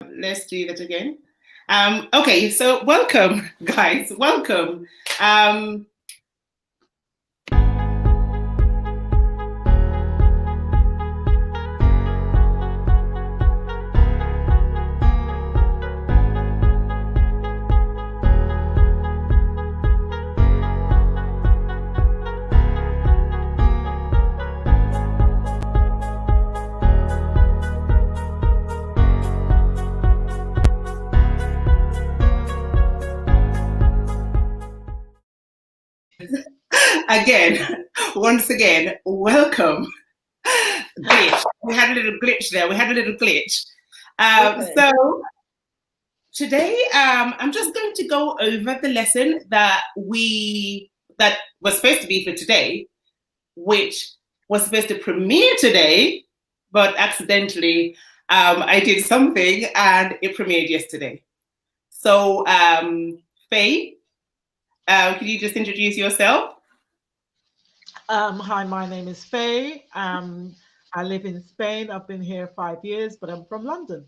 Let's do that again. Okay, so welcome, guys. Welcome. Again, once again, welcome. Glitch. We had a little glitch there. Okay. So today, I'm just going to go over the lesson that was supposed to be for today, which was supposed to premiere today, but accidentally I did something and it premiered yesterday. So, Faye, can you just introduce yourself? Hi, my name is Faye. I live in Spain. I've been here 5 years, but I'm from London.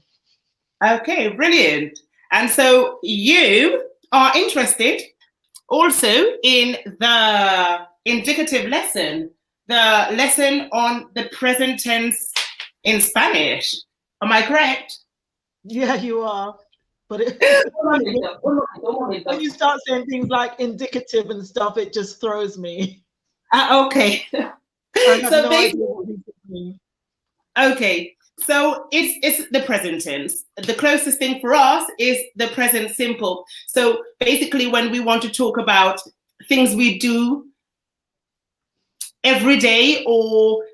Okay, brilliant. And so you are interested also in the indicative lesson, the lesson on the present tense in Spanish. Am I correct? Yeah, you are. But when you start saying things like indicative and stuff, it just throws me. Okay. I have So no idea what these mean. Okay, so it's the present tense. The closest thing for us is the present simple. So basically, when we want to talk about things we do every day or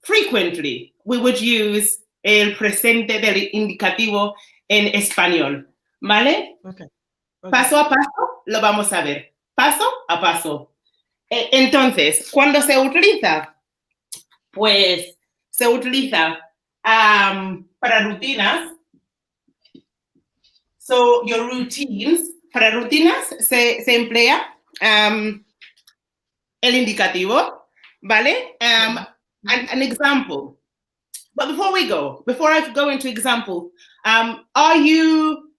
frequently, we would use el presente del indicativo en español. ¿Vale? Okay. Paso a paso lo vamos a ver. Paso a paso. Entonces, ¿cuándo se utiliza? Pues se utiliza para rutinas. So, your routines, para rutinas se emplea el indicativo, ¿vale? An example. But before I go into example, are you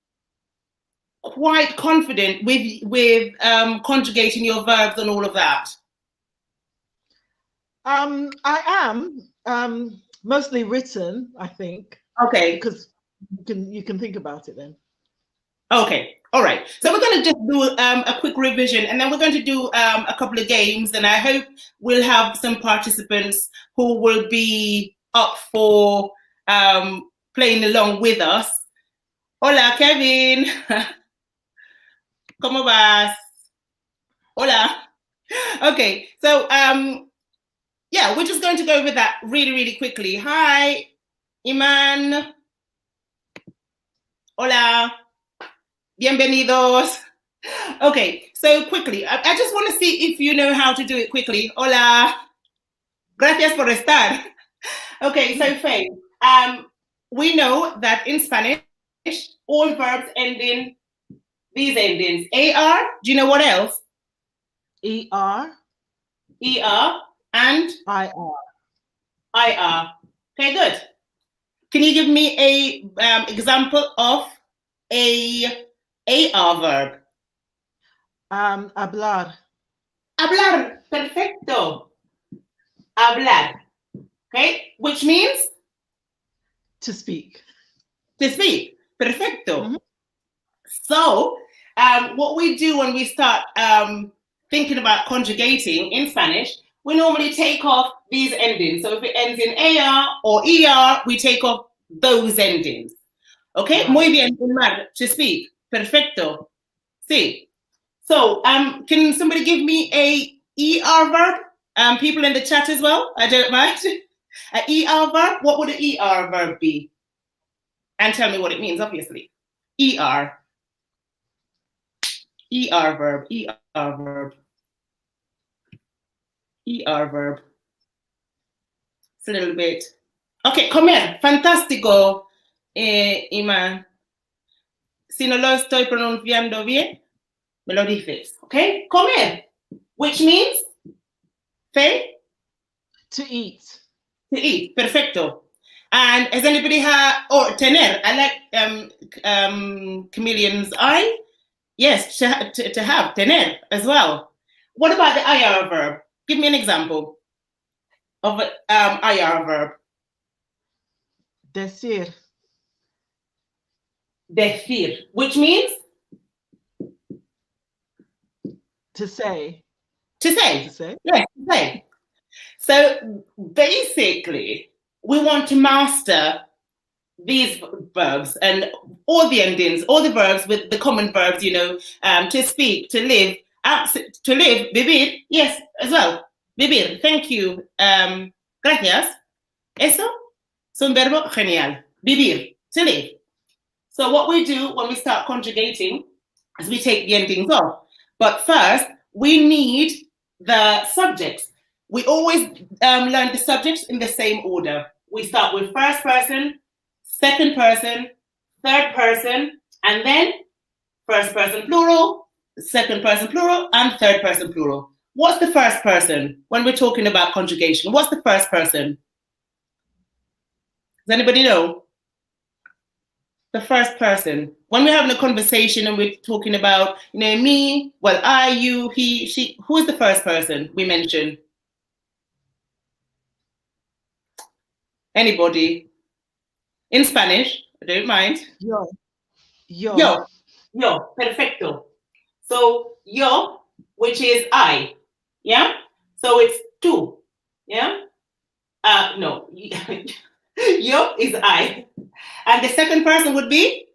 quite confident with conjugating your verbs and all of that? I am mostly written, I think. Okay. Because you can think about it then. Okay. All right. So we're going to just do a quick revision, and then we're going to do a couple of games, and I hope we'll have some participants who will be up for playing along with us. Hola, Kevin. ¿Cómo vas? Hola. Okay. So yeah, we're just going to go over that really, really quickly. Hi, Iman. Hola. Bienvenidos. Okay, so quickly, I just want to see if you know how to do it quickly. Hola. Gracias por estar. Okay, so Faye, we know that in Spanish, all verbs end in these endings. AR, do you know what else? ER. ER and? IR. IR. Okay, good. Can you give me a example of a AR verb? Hablar. Hablar. Perfecto. Hablar. Okay, which means? To speak. To speak. Perfecto. Mm-hmm. So, what we do when we start thinking about conjugating in Spanish, we normally take off these endings. So if it ends in AR or ER, we take off those endings. Okay, right. Muy bien, to speak. Perfecto. Sí. So, can somebody give me a ER verb? People in the chat as well, I don't mind. An ER verb, what would an ER verb be? And tell me what it means, obviously. ER. ER verb, ER verb. ER verb. It's a little bit. Okay, come here. Fantástico, Iman. Si no lo estoy pronunciando bien, me lo dices, okay? Come here. Which means? Faye? To eat. To eat, perfecto. And has anybody had, or tener? I like chameleon's eye. Yes, to have, tener as well. What about the IR verb? Give me an example of an IR verb. Decir. Decir, which means? To say. To say. To say. Yes, to say. So basically, we want to master these verbs and all the endings, all the verbs with the common verbs, to speak, to live, vivir, yes, as well. Vivir, thank you. Gracias. Eso es un verbo genial. Vivir, to live. So what we do when we start conjugating is we take the endings off. But first, we need the subjects. We always learn the subjects in the same order. We start with first person, second person, third person, and then first person plural, second person plural, and third person plural. What's the first person when we're talking about conjugation? What's the first person? Does anybody know? The first person. When we're having a conversation and we're talking about, me, well, I, you, he, she, who is the first person we mentioned? Anybody? In Spanish, I don't mind. Yo. Yo, perfecto. So yo, which is I, yeah? So it's tú, yeah? No, yo is I. And the second person would be?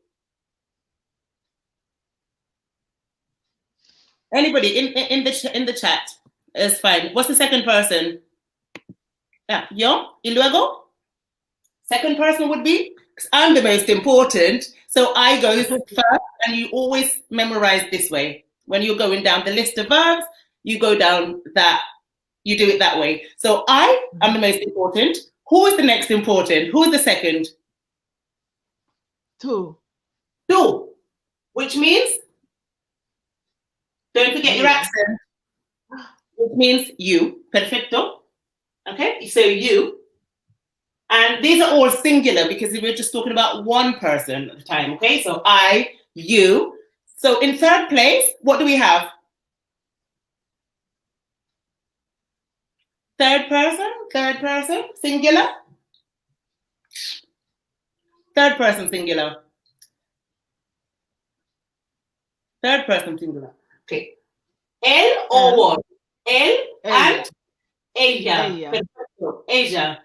Anybody in the chat is fine. What's the second person? Yeah, yo, y luego? Second person would be? I'm the most important, so I go first, and you always memorize this way. When you're going down the list of verbs, you go down that, you do it that way. So I am the most important. Who is the next important? Who is the second? Tú. Tú, which means, don't forget your accent, which means you. Perfecto. Okay, so you. And these are all singular because we're just talking about one person at the time, okay? So I, you. So in third place, what do we have? Third person, singular. Third person, singular. Third person, singular. Okay. Él o vos. Él and ella. Perfecto. Ella.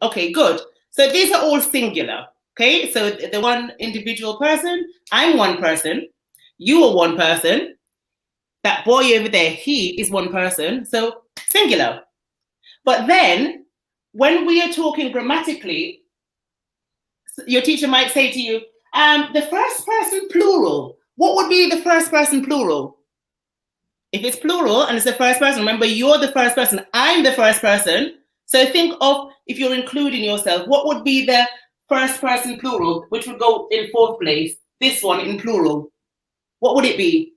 Okay, good. So these are all singular. Okay, so the one individual person, I'm one person, you are one person, that boy over there, he is one person, so singular. But then, when we are talking grammatically, your teacher might say to you, the first person plural. What would be the first person plural? If it's plural and it's the first person, remember you're the first person, I'm the first person. So think of, if you're including yourself, what would be the first person plural, which would go in fourth place? This one in plural. What would it be?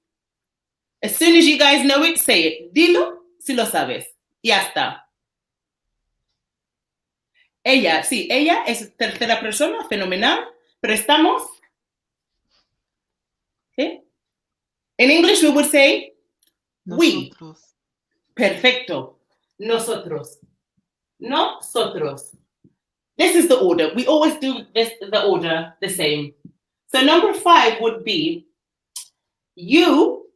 As soon as you guys know it, say it. Dilo si lo sabes. Ya está. Ella, sí, ella es tercera persona, fenomenal, pero estamos. ¿Okay? In English, we would say we. Nosotros. Perfecto. Nosotros. Nosotros. This is the order. We always do the order the same. So number 5 would be you,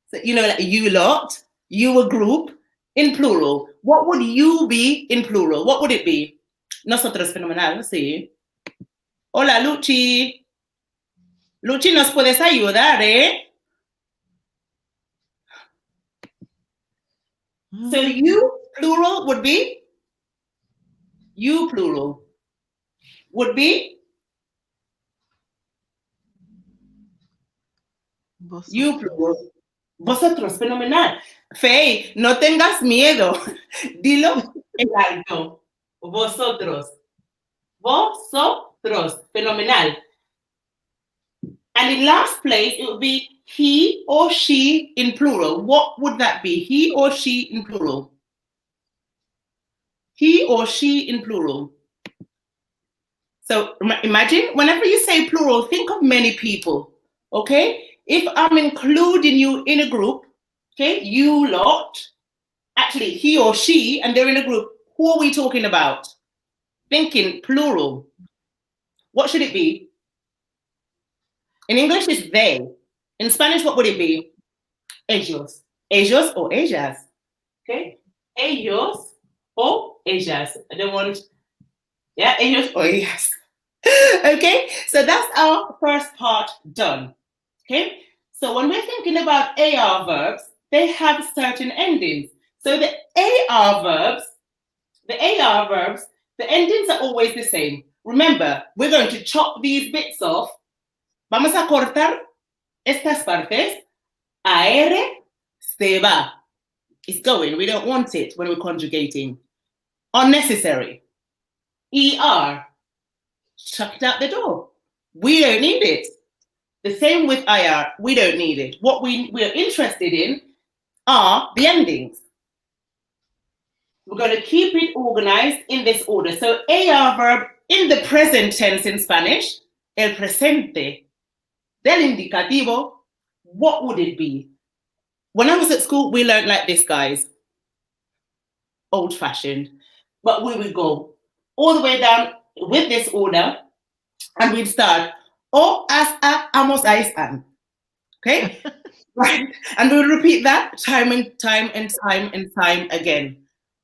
so, like you lot, you a group, in plural. What would you be in plural? What would it be? Nosotros, fenomenal, sí. Hola, Luchi. Luchi, ¿nos puedes ayudar, eh? So you, plural, would be? You, plural, would be? Vosotros. You, plural. Vosotros, fenomenal. Faye, no tengas miedo. Dilo en alto. Vosotros. Vosotros, fenomenal. And in last place, it would be he or she in plural. What would that be? He or she in plural. He or she in plural. So imagine whenever you say plural, think of many people. Okay? If I'm including you in a group, okay, you lot, actually he or she, and they're in a group, who are we talking about? Thinking plural. What should it be? In English, it's they. In Spanish, what would it be? Ellos. Ellos or ellas. Okay? Ellos or ellas. I don't want, yeah, ellos or ellas. Okay? So that's our first part done. Okay? So when we're thinking about AR verbs, they have certain endings. So the AR verbs, the endings are always the same. Remember, we're going to chop these bits off. Vamos a cortar estas partes. AR se va. It's going. We don't want it when we're conjugating. Unnecessary. ER. Chuck it out the door. We don't need it. The same with IR. We don't need it. What we're interested in are the endings. We're going to keep it organized in this order. So AR verb in the present tense in Spanish, el presente del indicativo, what would it be? When I was at school, we learned like this, guys. Old-fashioned. But we would go all the way down with this order, and we'd start, o, as, a, amos, ais, an. Okay? Right? And we'll repeat that time and time and time and time again.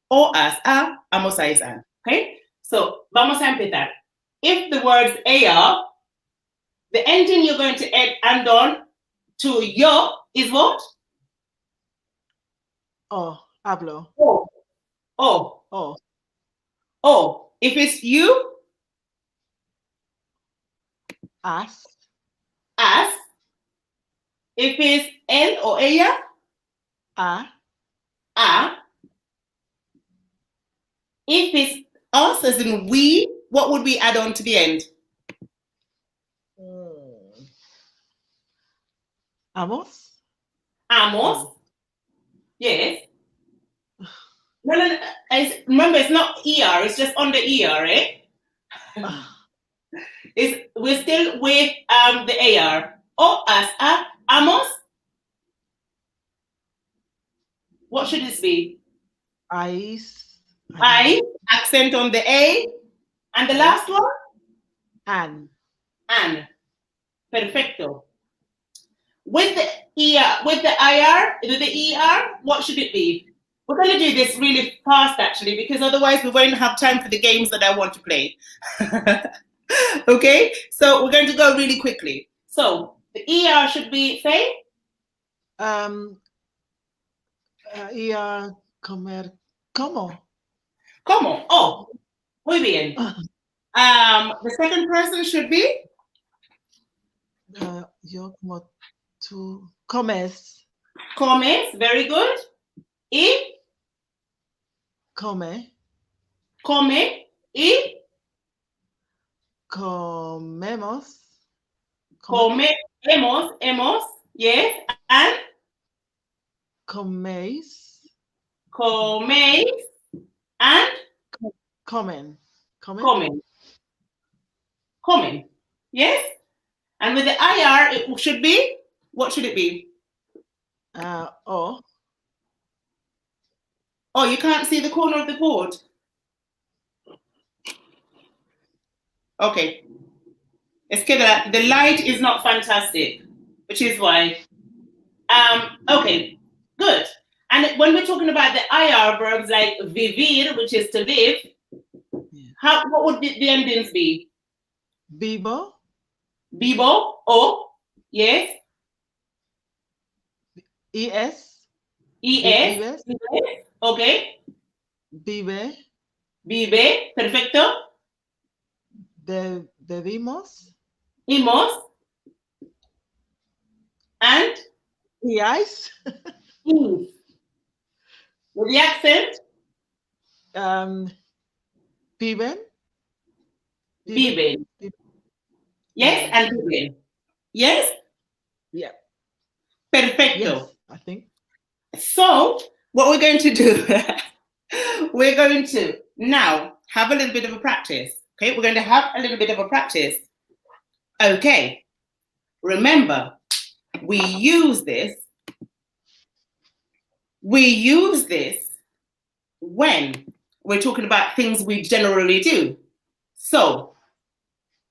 O, as, a, amos, ais, an. Okay? So, vamos a empezar. If the words AR, the ending you're going to add on to yo is what? Oh, hablo. Oh. Oh. Oh. Oh. If it's you, As. as. If it's él or ella, A. a. If it's us, as in we, what would we add on to the end? Amos. Amos. Yes. No. Remember, it's not ER, it's just under ER, eh? We're still with the AR. O, as, a, amos. What should this be? Ais. I, accent on the A. And the last one? An. An. Perfecto. With the ER, with the IR, with the ER, what should it be? We're going to do this really fast, actually, because otherwise we won't have time for the games that I want to play. Okay? So we're going to go really quickly. So the ER should be, say? Comer. ¿Cómo? ¿Cómo? Oh, muy bien. The second person should be? Yo como tú. Comes. Comes, very good. Y? Come. Come. Y? Comemos. Hemos, yes. And? Coméis. Coméis. And? Comen. Comen. Yes? And with the IR, it should be? What should it be? O. Oh, you can't see the corner of the board? Okay. Es que the light is not fantastic, which is why. Okay, good. And when we're talking about the IR verbs like vivir, which is to live, what would the endings be? Vivo. Vivo, o, yes. Es. Es. Okay. Vive. Vive, perfecto. Bebimos. Imos. And? Iais. Is. With the accent? Viven. Viven. Yes, and viven. Yes? Yeah. Perfecto. Yes, I think. So, what we're going to do, we're going to now have a little bit of a practice. Okay, we're going to have a little bit of a practice. Okay, remember, we use this when we're talking about things we generally do. So,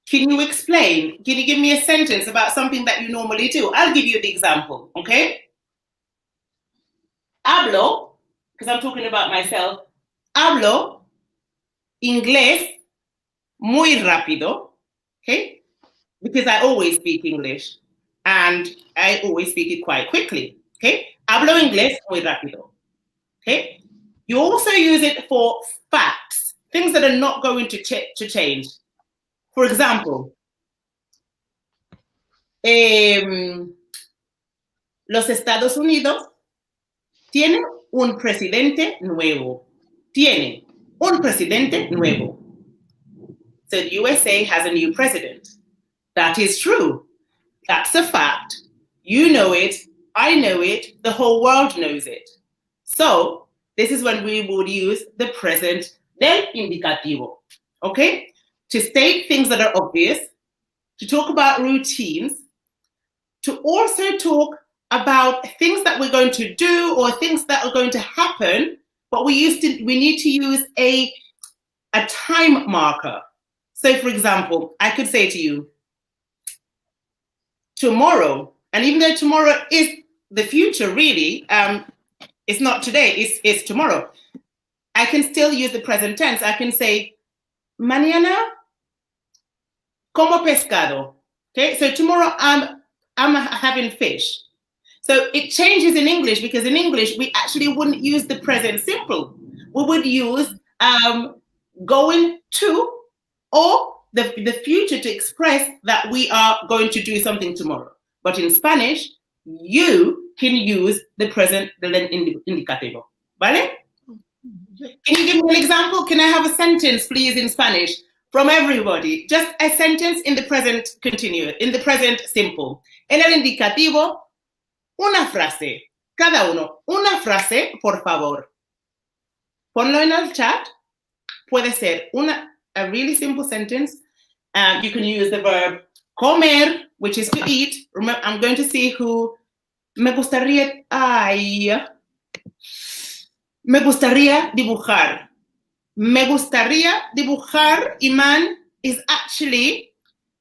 can you explain? Can you give me a sentence about something that you normally do? I'll give you the example, okay? Hablo, because I'm talking about myself, hablo inglés muy rápido, okay? Because I always speak English and I always speak it quite quickly, okay? Hablo inglés muy rápido, okay? You also use it for facts, things that are not going to change. For example, los Estados Unidos tienen un presidente nuevo. Tienen un presidente nuevo. So the USA has a new president. That is true. That's a fact. You know it. I know it. The whole world knows it. So this is when we would use the present del indicativo. Okay? To state things that are obvious, to talk about routines, to also talk about things that we're going to do or things that are going to happen, but we need to use a time marker. So for example, I could say to you, tomorrow, and even though tomorrow is the future really, it's not today, it's tomorrow. I can still use the present tense. I can say, mañana como pescado. Okay, so tomorrow I'm having fish. So it changes in English because in English we actually wouldn't use the present simple. We would use going to or the future to express that we are going to do something tomorrow. But in Spanish, you can use the present del indicativo. ¿Vale? Can you give me an example? Can I have a sentence, please, in Spanish from everybody? Just a sentence in the present continuous, in the present simple. En el indicativo, una frase. Cada uno, una frase, por favor. Ponlo en el chat. Puede ser a really simple sentence. You can use the verb comer, which is to eat. Remember, I'm going to see who me gustaría dibujar. Me gustaría dibujar, Iman, is actually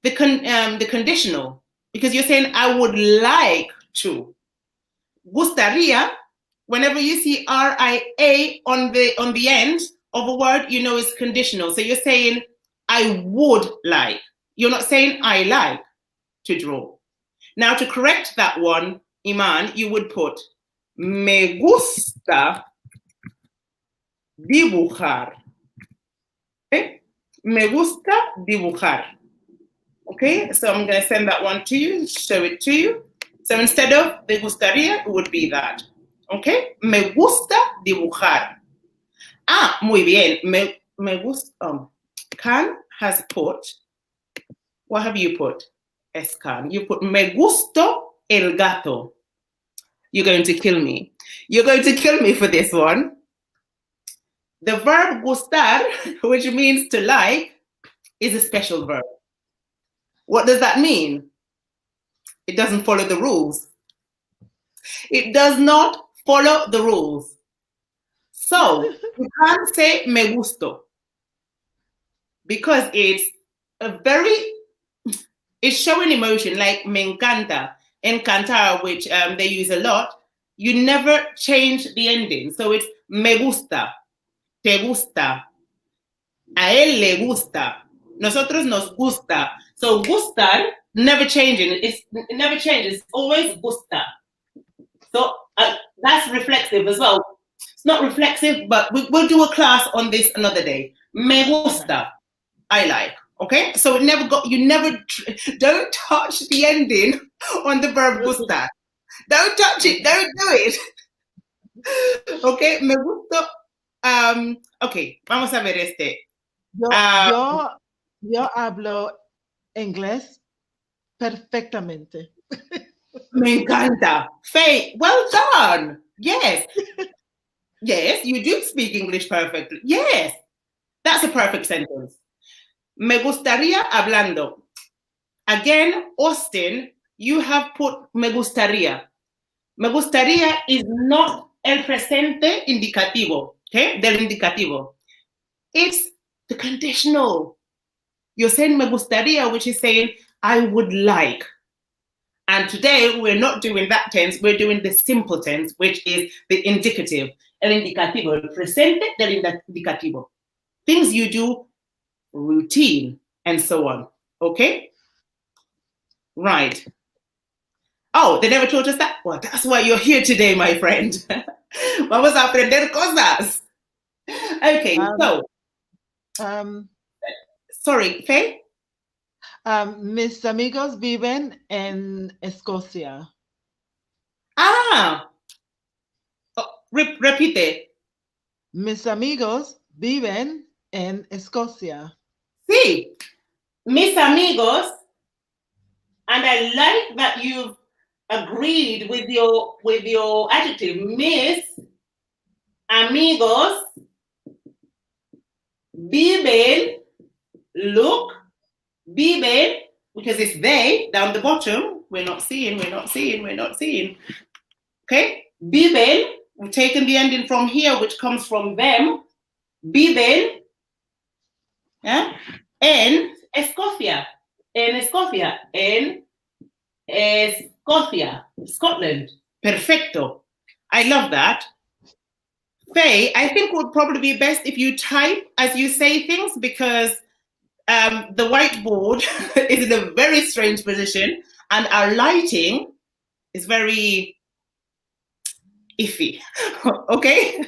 the conditional, because you're saying I would like to. Gustaría, whenever you see RIA on the end of a word, you know it's conditional. So you're saying I would like. You're not saying I like to draw. Now to correct that one, Iman, you would put me gusta dibujar. Okay? Me gusta dibujar. Okay, so I'm going to send that one to you, show it to you. So instead of me gustaría, it would be that. Okay, me gusta dibujar. Ah, muy bien. Me gusta. Can has put. What have you put? Escan. You put me gusto el gato. You're going to kill me. You're going to kill me for this one. The verb gustar, which means to like, is a special verb. What does that mean? It doesn't follow the rules. It does not follow the rules. So you can't say me gusto because it's showing emotion, like me encanta, encantar, which they use a lot. You never change the ending. So it's me gusta, te gusta, a él le gusta, nosotros nos gusta. So gustar, never changing. It never changes. It's always gusta. So that's reflexive as well. It's not reflexive, but we'll do a class on this another day. Me gusta, I like. Okay, so it never got. You never don't touch the ending on the verb gusta. Don't touch it. Don't do it. Okay, me gusta. Okay, vamos a ver este. Yo hablo inglés perfectamente. Me encanta. Faye, well done. Yes. Yes, you do speak English perfectly. Yes. That's a perfect sentence. Me gustaría hablando. Again, Austin, you have put me gustaría. Me gustaría is not el presente indicativo, okay? Del indicativo. It's the conditional. You're saying me gustaría, which is saying I would like. And today we're not doing that tense, we're doing the simple tense, which is the indicative. El indicativo, el presente del indicativo. Things you do, routine, and so on. Okay? Right. Oh, they never told us that? Well, that's why you're here today, my friend. Vamos a aprender cosas. Okay, so. Sorry, Faye? Mis amigos viven en Escocia. Ah. Oh, repite. Mis amigos viven en Escocia. Sí. Mis amigos. And I like that you've agreed with your adjective. Mis amigos viven. Look, viven, because it's they down the bottom. We're not seeing. Okay, viven. We've taken the ending from here, which comes from them. Viven. Yeah. En Escocia. En Escocia. En Escocia. Scotland. Perfecto. I love that. Faye, I think it would probably be best if you type as you say things, because the whiteboard is in a very strange position and our lighting is very iffy. Okay?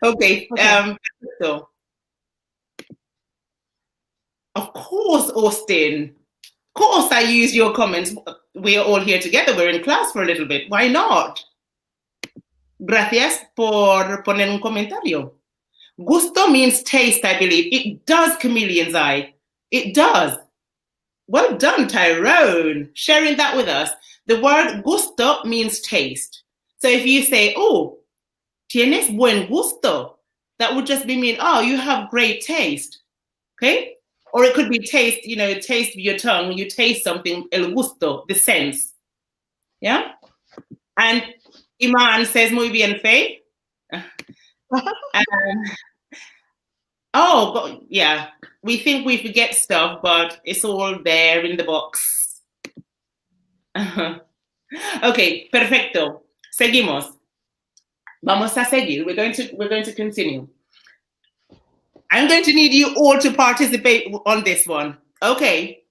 Okay. So, of course, Austin. Of course, I use your comments. We are all here together. We're in class for a little bit. Why not? Gracias por poner un comentario. Gusto means taste, I believe. It does, Chameleon's Eye. It does. Well done, Tyrone, sharing that with us. The word gusto means taste. So if you say, oh, tienes buen gusto, that would just be mean, oh, you have great taste. Okay? Or it could be taste, taste with your tongue. You taste something, el gusto, the sense. Yeah? And Iman says, muy bien, Faye. Oh, yeah. We think we forget stuff, but it's all there in the box. Okay, perfecto. Seguimos. Vamos a seguir. We're going to continue. I'm going to need you all to participate on this one. Okay.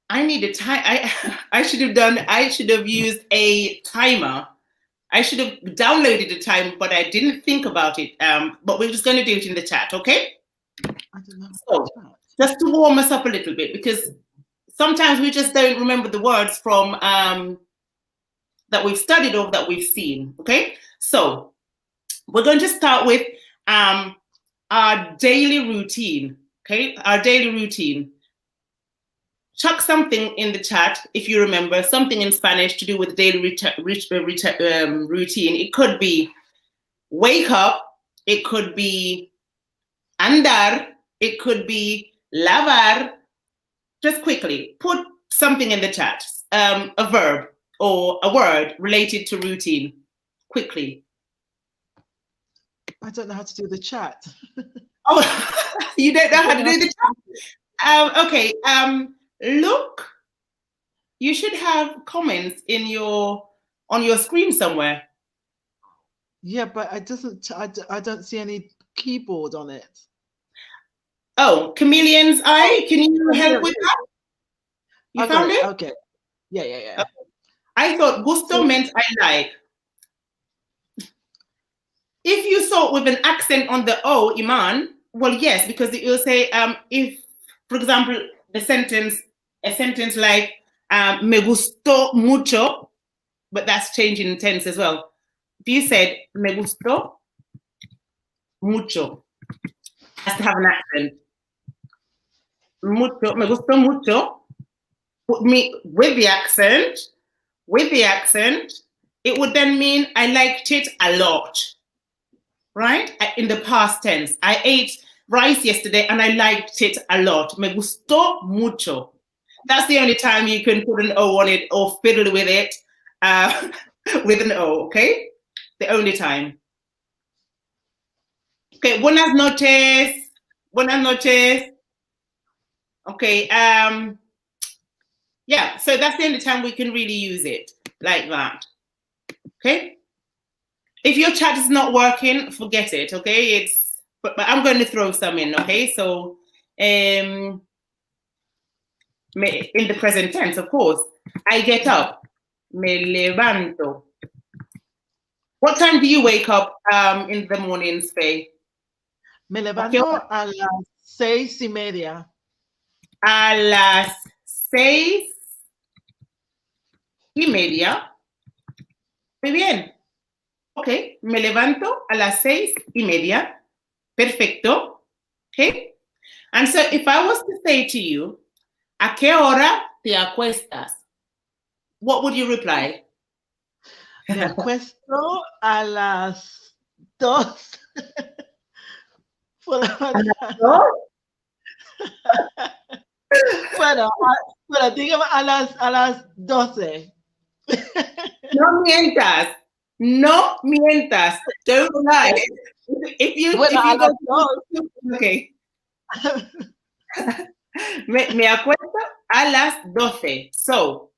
I need a time. I should have used a timer. I should have downloaded the time, but I didn't think about it. But we're just going to do it in the chat, okay? I don't know. So, just to warm us up a little bit, because sometimes we just don't remember the words from that we've studied or that we've seen, okay? So, we're going to start with our daily routine, okay? Our daily routine. Chuck something in the chat if you remember, something in Spanish to do with daily routine. It could be wake up, it could be andar, it could be lavar. Just quickly, put something in the chat, a verb or a word related to routine, quickly. I don't know how to do the chat. Oh, you don't know how to do the chat? Okay. Look, you should have comments on your screen somewhere. Yeah, but I don't see any keyboard on it. Oh, Chameleon's Eye, can you help with that? You found it? Okay. Yeah. Okay. I thought gusto meant I like. If you saw it with an accent on the O, Iman, well, yes, because it will say, if, for example, a sentence like, me gustó mucho, but that's changing in tense as well. If you said, me gustó mucho, has to have an accent. Mucho, me gustó mucho, put me with the accent, it would then mean I liked it a lot, right? In the past tense. I ate rice yesterday and I liked it a lot. Me gustó mucho. That's the only time you can put an O on it or fiddle with it with an O, okay? The only time. Okay, buenas noches. Buenas noches. Okay, yeah, so that's the only time we can really use it like that. Okay? If your chat is not working, forget it, okay? But I'm going to throw some in, okay? So, in the present tense, of course. I get up. Me levanto. What time do you wake up in the mornings, Faye? Me levanto a las 6:30. A las 6:30. Muy bien. Ok, me levanto a las 6:30. Perfecto. Okay. And so if I was to say to you, ¿a qué hora te acuestas? What would you reply? Me acuesto a las 2 por la mañana. Bueno, dígame a las 12. No mientas. No mientas. Don't lie. If you go, okay. Me acuesto a las 12. So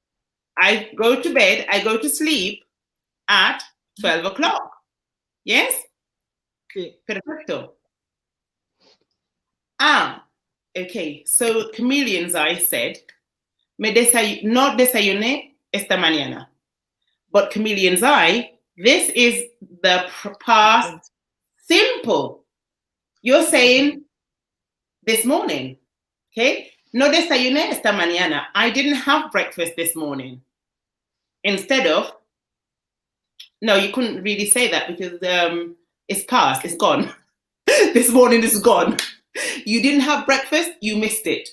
I go to bed, I go to sleep at 12 o'clock. Yes? Sí. Perfecto. Okay. So Chameleon's I said, no desayuné esta mañana. But Chameleon's I, this is the past simple. You're saying this morning. Okay? No desayuné esta mañana. I didn't have breakfast this morning. Instead of, no, you couldn't really say that because it's past, it's gone. This morning is gone. You didn't have breakfast, you missed it.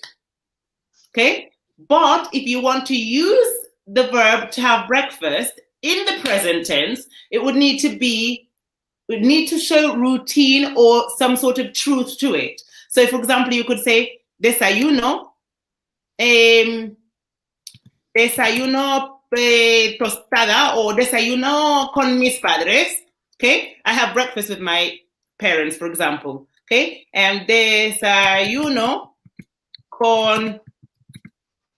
Okay? But if you want to use the verb to have breakfast in the present tense, it would need to show routine or some sort of truth to it. So, for example, you could say, desayuno, desayuno tostada, or desayuno con mis padres. Okay, I have breakfast with my parents, for example. Okay, and desayuno con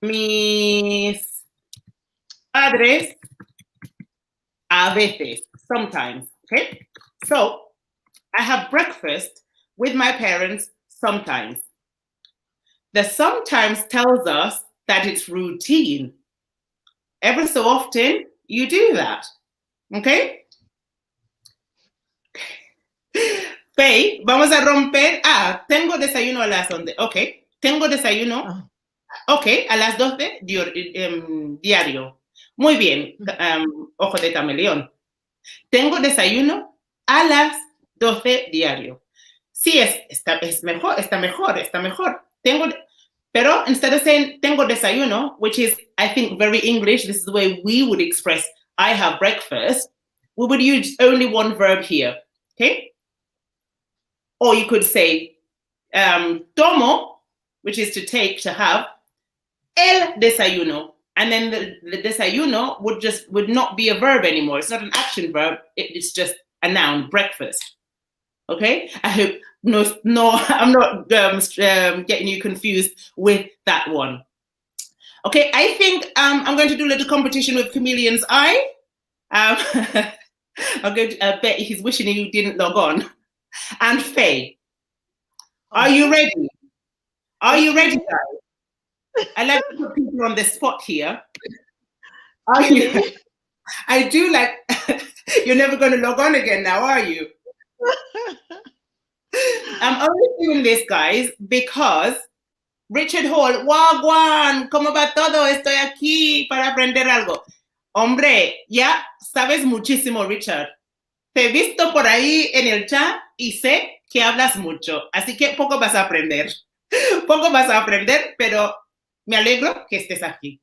mis padres a veces, sometimes. Okay, so I have breakfast with my parents sometimes. The sometimes tells us that it's routine. Every so often, you do that. Okay? Faye, vamos a romper. Tengo desayuno a las 11. Ok. Tengo desayuno. Ok, a las 12 diario. Muy bien, ojo de camaleón. Tengo desayuno a las 12 diario. Sí, está mejor. Pero instead of saying tengo desayuno, which is, I think, very English, this is the way we would express I have breakfast, we would use only one verb here, okay? Or you could say tomo, which is to take, to have, el desayuno. And then the desayuno would not be a verb anymore. It's not an action verb. It's just a noun, breakfast. Okay? I hope I'm not getting you confused with that one. Okay, I think I'm going to do a little competition with Chameleon's eye. I bet he's wishing he didn't log on. And Faye, are you ready? Are you ready, guys? I like to put people on the spot here. Are you? I do like, you're never going to log on again now, are you? I'm only doing this, guys, because Richard Hall, Wagwan, ¿cómo va todo? Estoy aquí para aprender algo. Hombre, ya sabes muchísimo, Richard. Te he visto por ahí en el chat y sé que hablas mucho, así que poco vas a aprender. Poco vas a aprender, pero me alegro que estés aquí.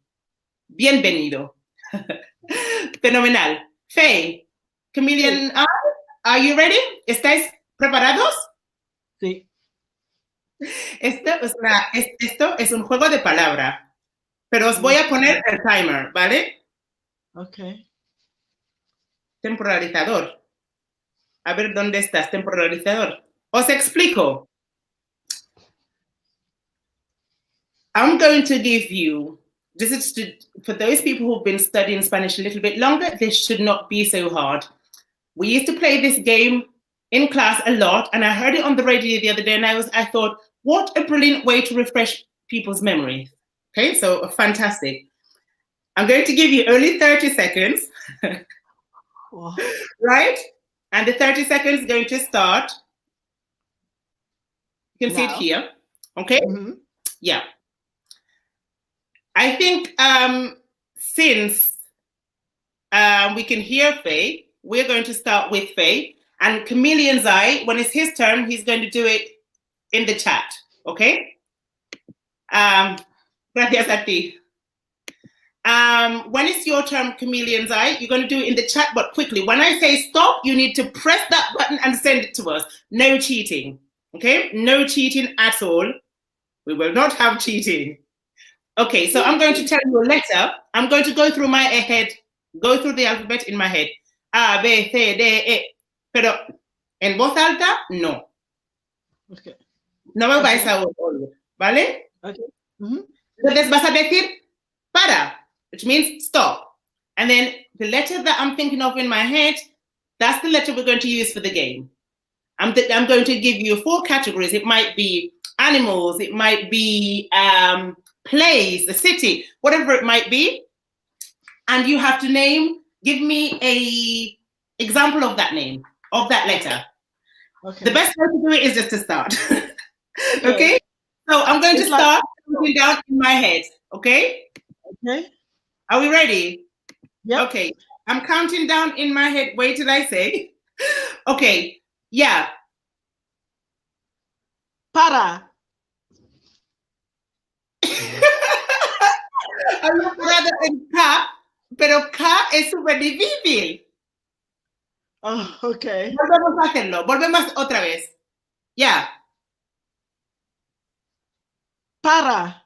Bienvenido. Fenomenal. Faye, Chameleon, are you ready? ¿Estáis preparados? Sí. Esto es un juego de palabra, pero os voy a poner el timer, ¿vale? Okay. Temporalizador. A ver, ¿dónde estás, temporalizador? Os explico. I'm going to give you, this is for those people who've been studying Spanish a little bit longer, this should not be so hard. We used to play this game in class a lot, and I heard it on the radio the other day, and I thought, what a brilliant way to refresh people's memories. Okay, so fantastic. I'm going to give you only 30 seconds, Wow. right? And the 30 seconds is going to start. You can see it Now. here, okay? Mm-hmm. Yeah. I think since we can hear Faye, we're going to start with Faye. And Chameleon's Eye, when it's his turn, he's going to do it in the chat, okay? Gracias a ti. When it's your turn, Chameleon's Eye, you're going to do it in the chat, but quickly. When I say stop, you need to press that button and send it to us. No cheating, okay? No cheating at all. We will not have cheating. Okay, so I'm going to tell you a letter. I'm going to go through my head, go through the alphabet in my head. A, B, C, D, E. Pero en voz alta, no. Okay. No me vais a oír, ¿vale? Okay. Mm-hmm. Entonces vas a decir para, which means stop. And then the letter that I'm thinking of in my head, that's the letter we're going to use for the game. I'm going to give you 4 categories. It might be animals, it might be place, a city, whatever it might be. And you have to give me a example of that name, of that letter. Okay. The best way to do it is just to start. Okay? So I'm going to start counting down in my head. Okay? Okay. Are we ready? Yeah. Okay. I'm counting down in my head. Wait till I say. Okay. Yeah. Para. Había parado en K, pero K es súper difícil. Oh, okay. Volvemos a hacerlo. Volvemos otra vez. Ya. Para.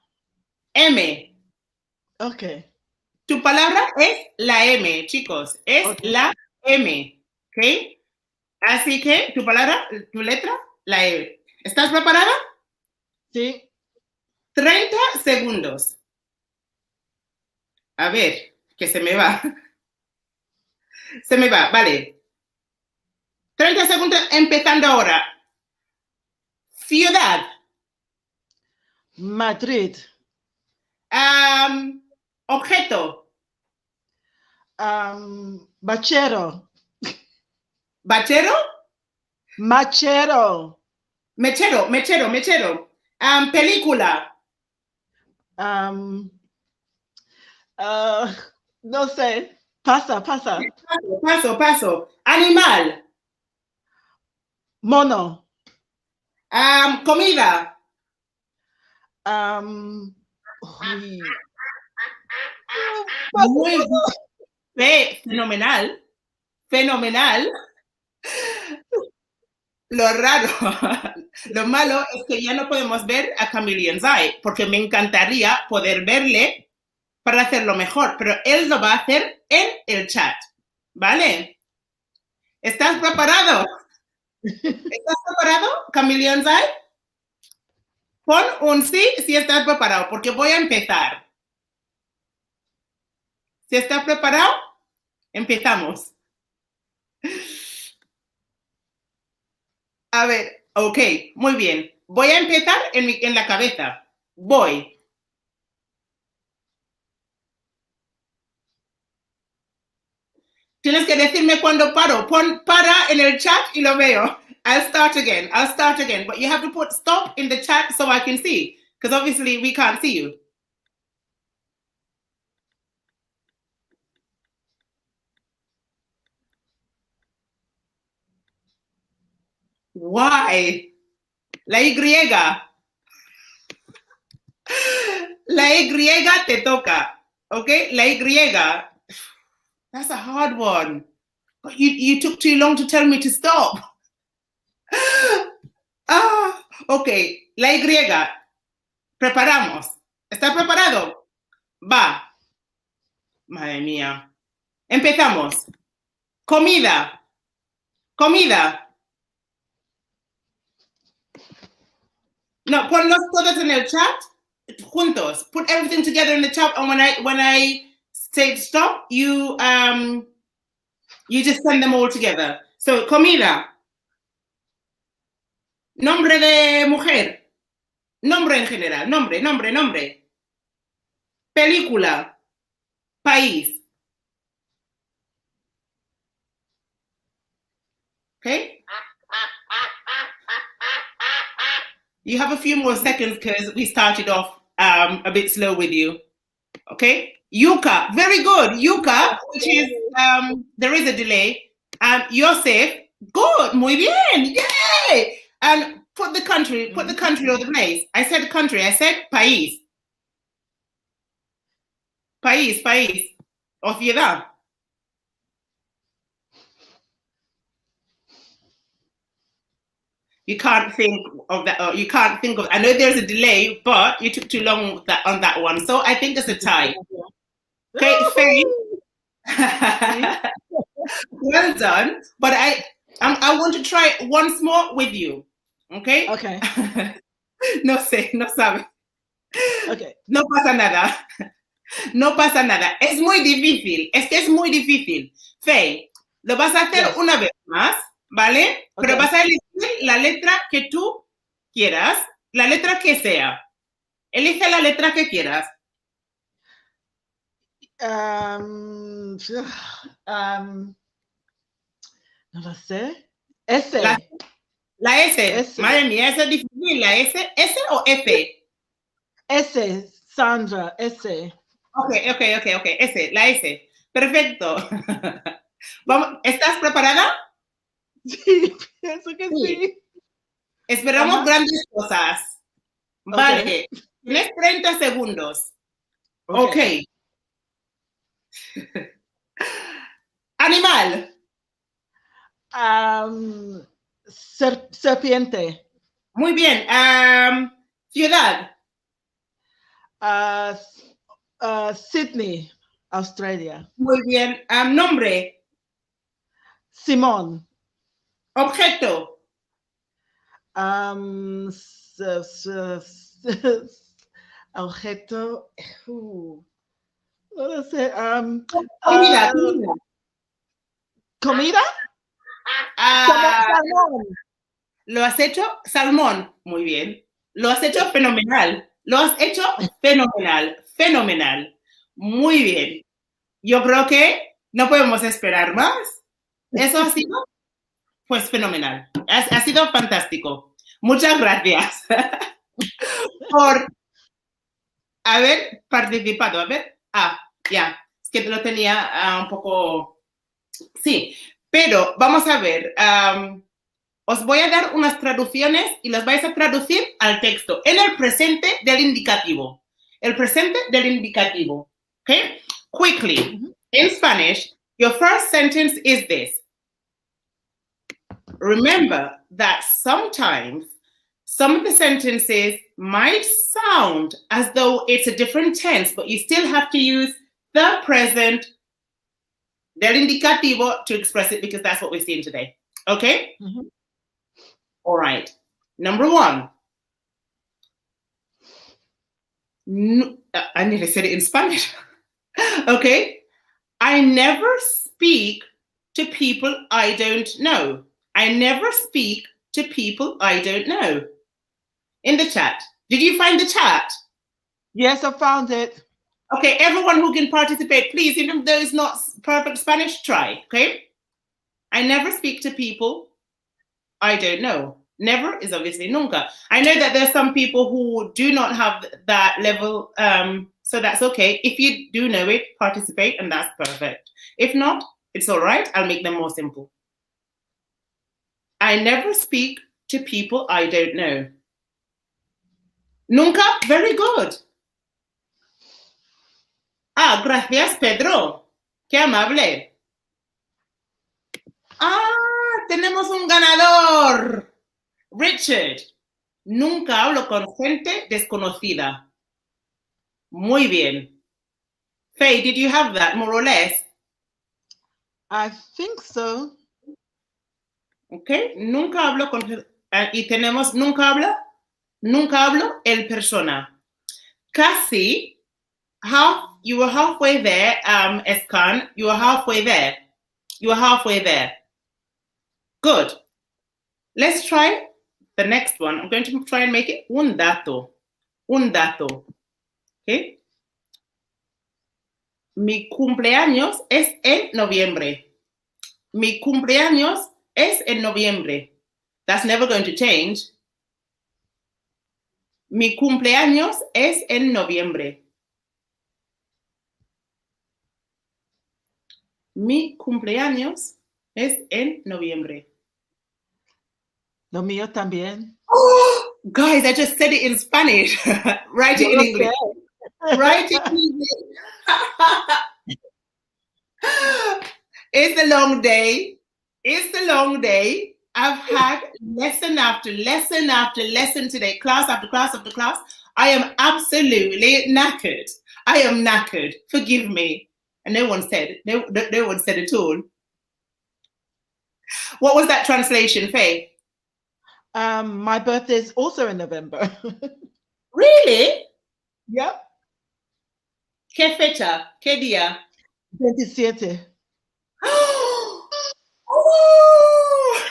M. Okay. Tu palabra es la M, chicos. Es la M. ¿Ok? Así que tu palabra, tu letra, la M. ¿Estás preparada? Sí. 30 segundos. A ver, que se me va. Se me va, vale. 30 segundos empezando ahora. Ciudad. Madrid. Objeto. Bachero. ¿Bachero? Machero. Mechero. Película. No sé. Pasa. Paso. Animal. Mono. Comida. Muy bien. Fenomenal. Lo raro, lo malo es que ya no podemos ver a Chameleon's Eye, porque me encantaría poder verle para hacerlo mejor, pero él lo va a hacer en el chat, ¿vale? ¿Estás preparado? ¿Estás preparado, Chameleon's Eye? Pon un sí si estás preparado, porque voy a empezar. Si estás preparado, empezamos. A ver, ok, muy bien. Voy a empezar en la cabeza. Voy. Tienes que decirme cuando paro. Pon para en el chat y lo veo. I'll start again. But you have to put stop in the chat so I can see. Because obviously we can't see you. Why? La Y. La Y te toca. Okay? La Y. That's a hard one. But you took too long to tell me to stop. Ok, la Y. Preparamos. ¿Estás preparado? Va. Madre mía. Empezamos. Comida. Comida. No, ponlos todos en el chat juntos. Put everything together in the chat, and when I say stop, you just send them all together. So, comida. Nombre de mujer. Nombre en general. Nombre. Película. País. Okay? You have a few more seconds because we started off a bit slow with you. Okay? Yuka. Very good. Yuka, which is, there is a delay. Yosef. Good. Muy bien. Yay! And put the country or the place. I said country. I said país. País. O ciudad. You can't think of that. You can't think of. I know there's a delay, but you took too long on that one. So I think it's a tie. Okay, Faye. Well done. But I want to try once more with you. Okay. Okay. No sé, no sabe. Okay. No pasa nada. No pasa nada. Es muy difícil. Es que es muy difícil. Faye, lo vas a hacer una vez más, ¿vale? Okay. Pero vas a elegir la letra que tú quieras, la letra que sea. Elige la letra que quieras. No lo sé. S. La S. S. Madre mía, eso es difícil. ¿La S? ¿S o F? S. Sandra. S. Ok. S. La S. Perfecto. Vamos, ¿estás preparada? Sí, pienso que sí. Esperamos grandes cosas. Vale. Okay. Tienes 30 segundos. Ok. Animal. Serpiente. Muy bien. Ciudad. Sydney, Australia. Muy bien. Nombre. Simón. Objeto. Objeto. No lo sé. Comida. ¿Comida? Salmón. ¿Lo has hecho? Salmón. Muy bien. Lo has hecho fenomenal. Fenomenal. Muy bien. Yo creo que no podemos esperar más. Eso ha sido, pues, fenomenal. Ha sido fantástico. Muchas gracias por haber participado. A ver. Ya. Es que lo tenía un poco... Sí. Pero vamos a ver. Os voy a dar unas traducciones y las vais a traducir al texto en el presente del indicativo. El presente del indicativo. Okay? Quickly. In Spanish, your first sentence is this. Remember that sometimes some of the sentences might sound as though it's a different tense, but you still have to use the present del indicativo to express it because that's what we're seeing today. Okay? All right. Number one. I nearly said it in Spanish. Okay. I never speak to people I don't know. I never speak to people I don't know. In the chat. Did you find the chat? Yes, I found it. Okay, everyone who can participate, please, even though it's not perfect Spanish, try, okay? I never speak to people I don't know. Never is obviously nunca. I know that there's some people who do not have that level, so that's okay. If you do know it, participate, and that's perfect. If not, it's all right. I'll make them more simple. I never speak to people I don't know. Nunca, very good. Gracias, Pedro. Qué amable. Tenemos un ganador. Richard. Nunca hablo con gente desconocida. Muy bien. Faye, did you have that more or less? I think so. Okay. Nunca hablo con... y tenemos nunca hablo el persona. Casi, you were halfway there, Escan. You were halfway there. You were halfway there. Good. Let's try the next one. I'm going to try and make it un dato. Un dato. Okay. Mi cumpleaños es en noviembre. Mi cumpleaños es en noviembre. That's never going to change. Mi cumpleaños es en noviembre. Mi cumpleaños es en noviembre. Lo mío también. Oh, guys, I just said it in Spanish. Write it in English. Write it in English. It's a long day. It's a long day. I've had lesson after lesson after lesson today, class after class after class. I am absolutely knackered. I am knackered. Forgive me. And no one said at all. What was that translation, Faye? My birthday is also in November. Really? Yep. ¿Qué fecha? ¿Qué día? 27. Oh!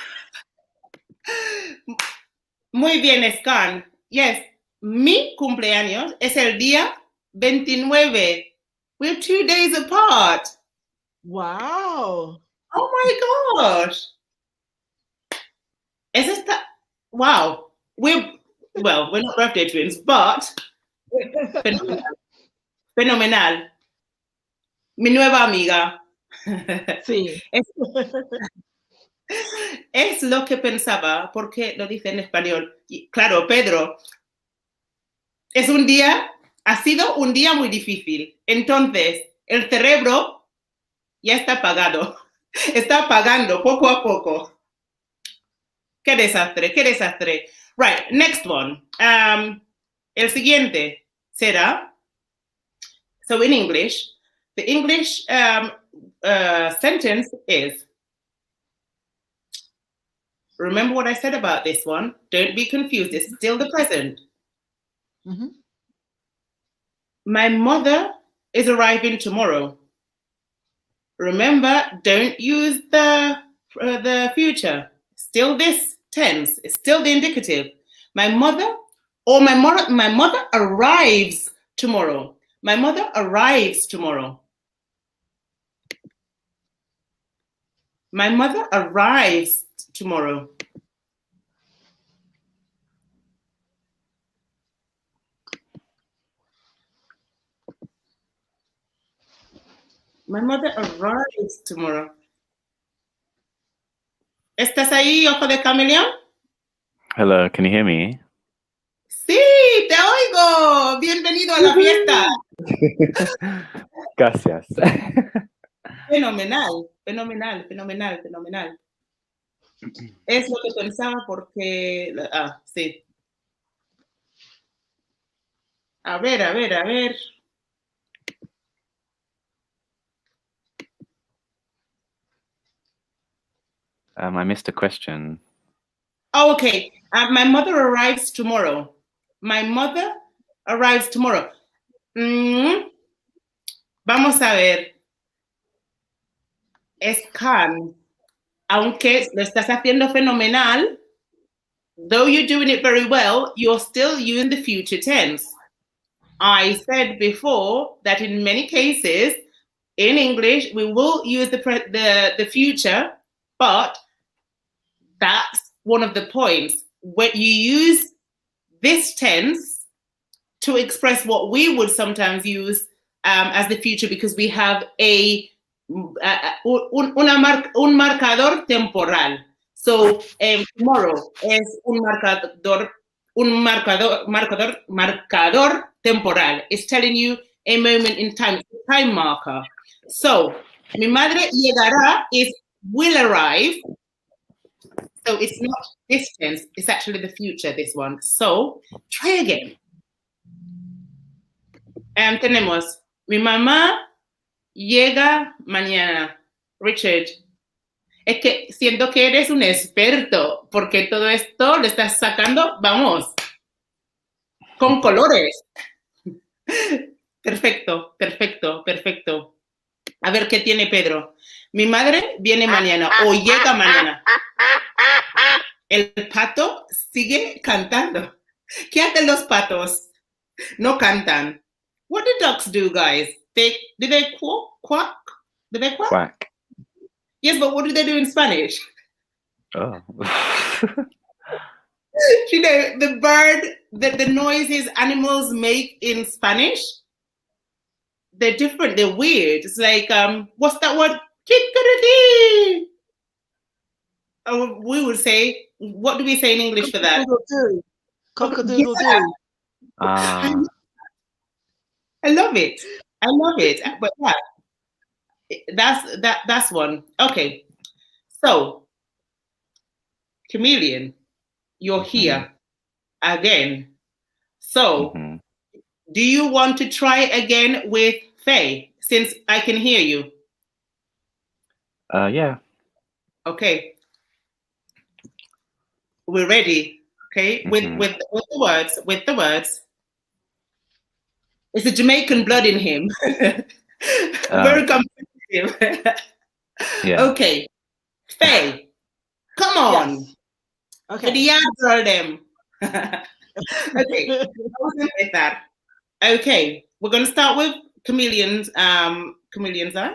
Muy bien, Scan. Yes, mi cumpleaños es el día 29. We're 2 days apart. Wow. Oh my gosh. Eso está... Wow. We're not birthday twins, but fenomenal. Fenomenal. Mi nueva amiga. Sí. Es lo que pensaba, porque lo dice en español. Y, claro, Pedro, ha sido un día muy difícil. Entonces, el cerebro ya está apagado. Está apagando poco a poco. Qué desastre, qué desastre. Right, next one. El siguiente será, so in English, the English sentence is, remember what I said about this one? Don't be confused. It's still the present. Mm-hmm. My mother is arriving tomorrow. Remember, don't use the future. Still this tense. It's still the indicative. My mother arrives tomorrow. My mother arrives tomorrow. My mother arrives tomorrow. My mother arrives tomorrow. ¿Estás ahí, ojo de camaleón? Hello, can you hear me? Sí, te oigo. Bienvenido a la fiesta. Gracias. Fenomenal, fenomenal, fenomenal, fenomenal. Es lo que pensaba porque... sí. A ver. I missed a question. Oh, okay. My mother arrives tomorrow. My mother arrives tomorrow. Vamos a ver. Scan. Aunque lo estás haciendo fenomenal, though you're doing it very well, you're still using the future tense. I said before that in many cases, in English, we will use the future, but that's one of the points. When you use this tense to express what we would sometimes use as the future, because we have un marcador temporal. So tomorrow es un marcador temporal. It's telling you a moment in time, time marker. So, mi madre llegará is will arrive. So it's not this tense, it's actually the future, this one. So try again. Tenemos, mi mamá llega mañana. Richard, es que siento que eres un experto, porque todo esto lo estás sacando, vamos, con colores. Perfecto, perfecto, perfecto. A ver qué tiene Pedro. Mi madre viene mañana o llega mañana. El pato sigue cantando. ¿Qué hacen los patos? No cantan. What do ducks do, guys? Do they quack? Do they quack? Quack. Yes, but what do they do in Spanish? Oh. You know, the bird, the noises animals make in Spanish, they're different, they're weird. It's like, what's that word? Chickadee! Oh, we would say, what do we say in English for that? Cock-a-doodle-doo. Ah. I love it. I love it. But yeah, that's one. Okay. So, Chameleon, you're here again. So, do you want to try again with Faye, since I can hear you? Yeah. Okay. We're ready. Okay. With the words. It's a Jamaican blood in him. Very competitive. Yeah. Okay. Faye, come on. Yes. Okay. The yard girl them. Okay. Vamos a empezar. Okay. We're going to start with chameleons. Chameleons, huh?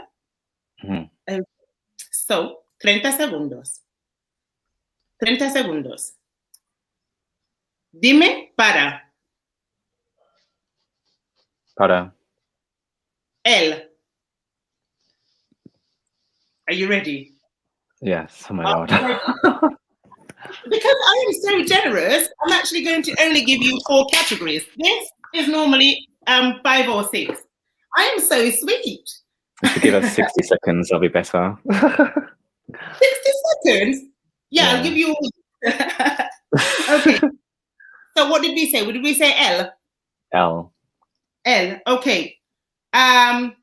So, 30 segundos. 30 segundos. Dime para. Para. Él. Are you ready? Yes. Oh my God. Because I am so generous, I'm actually going to only give you 4 categories. This is normally 5 or 6. I am so sweet. If you give us 60 seconds, I'll be better. 60 seconds? Yeah, I'll give you a week. Okay. So what did we say? What did we say? L? L. L. Okay. I'm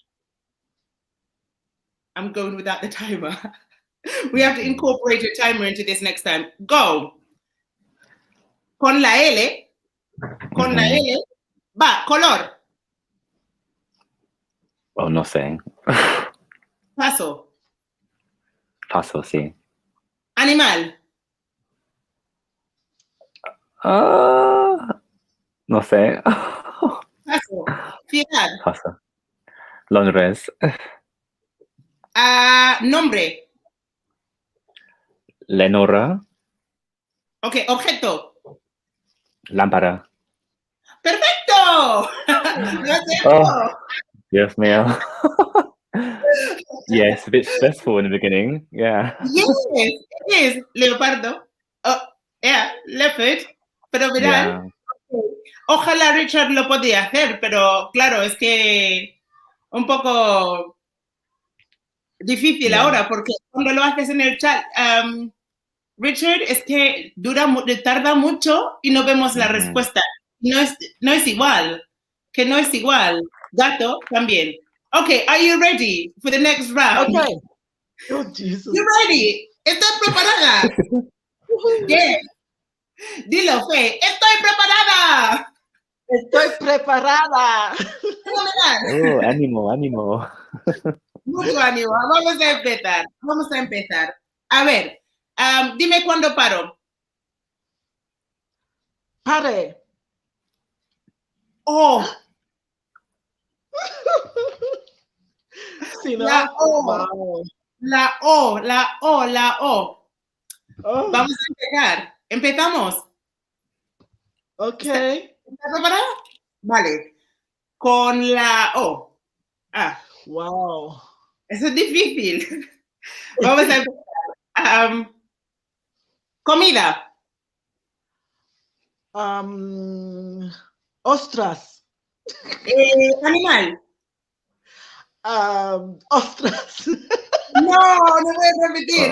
going without the timer. We have to incorporate a timer into this next time. Go. Con la L. Con la L. Va, color. Oh, no sé. Paso. Paso, sí. Animal. No sé. Paso. Ciudad. Paso. Londres. Nombre. Lenora. Ok, objeto. Lámpara. ¡Perfecto! Oh, Dios mío. Yes, a bit stressful in the beginning. Yeah. Yes, it is. Leopardo. Yeah, leopard. Pero verán, ojalá Richard lo podía hacer, pero claro, es que un poco difícil ahora, porque cuando lo haces en el chat, Richard, es que tarda mucho y no vemos la respuesta. No es igual, que no es igual. Gato también. Okay, are you ready for the next round? Okay. Oh, Jesus. You ready? ¿Estás preparada? Yes. Dilo, Fe. Estoy preparada. Estoy preparada. Oh, ánimo, ánimo. Mucho ánimo. Vamos a empezar. A ver, dime cuándo paro. Pare. Oh. Sí, ¿no? La O. Wow. La O, la O, la O. Oh. Vamos a empezar. ¿Empezamos? Ok. ¿Estás preparada? Vale. Con la O. Wow. Eso es difícil. Vamos a empezar. Comida. Ostras. Animal. Ostras. No, no voy a repetir.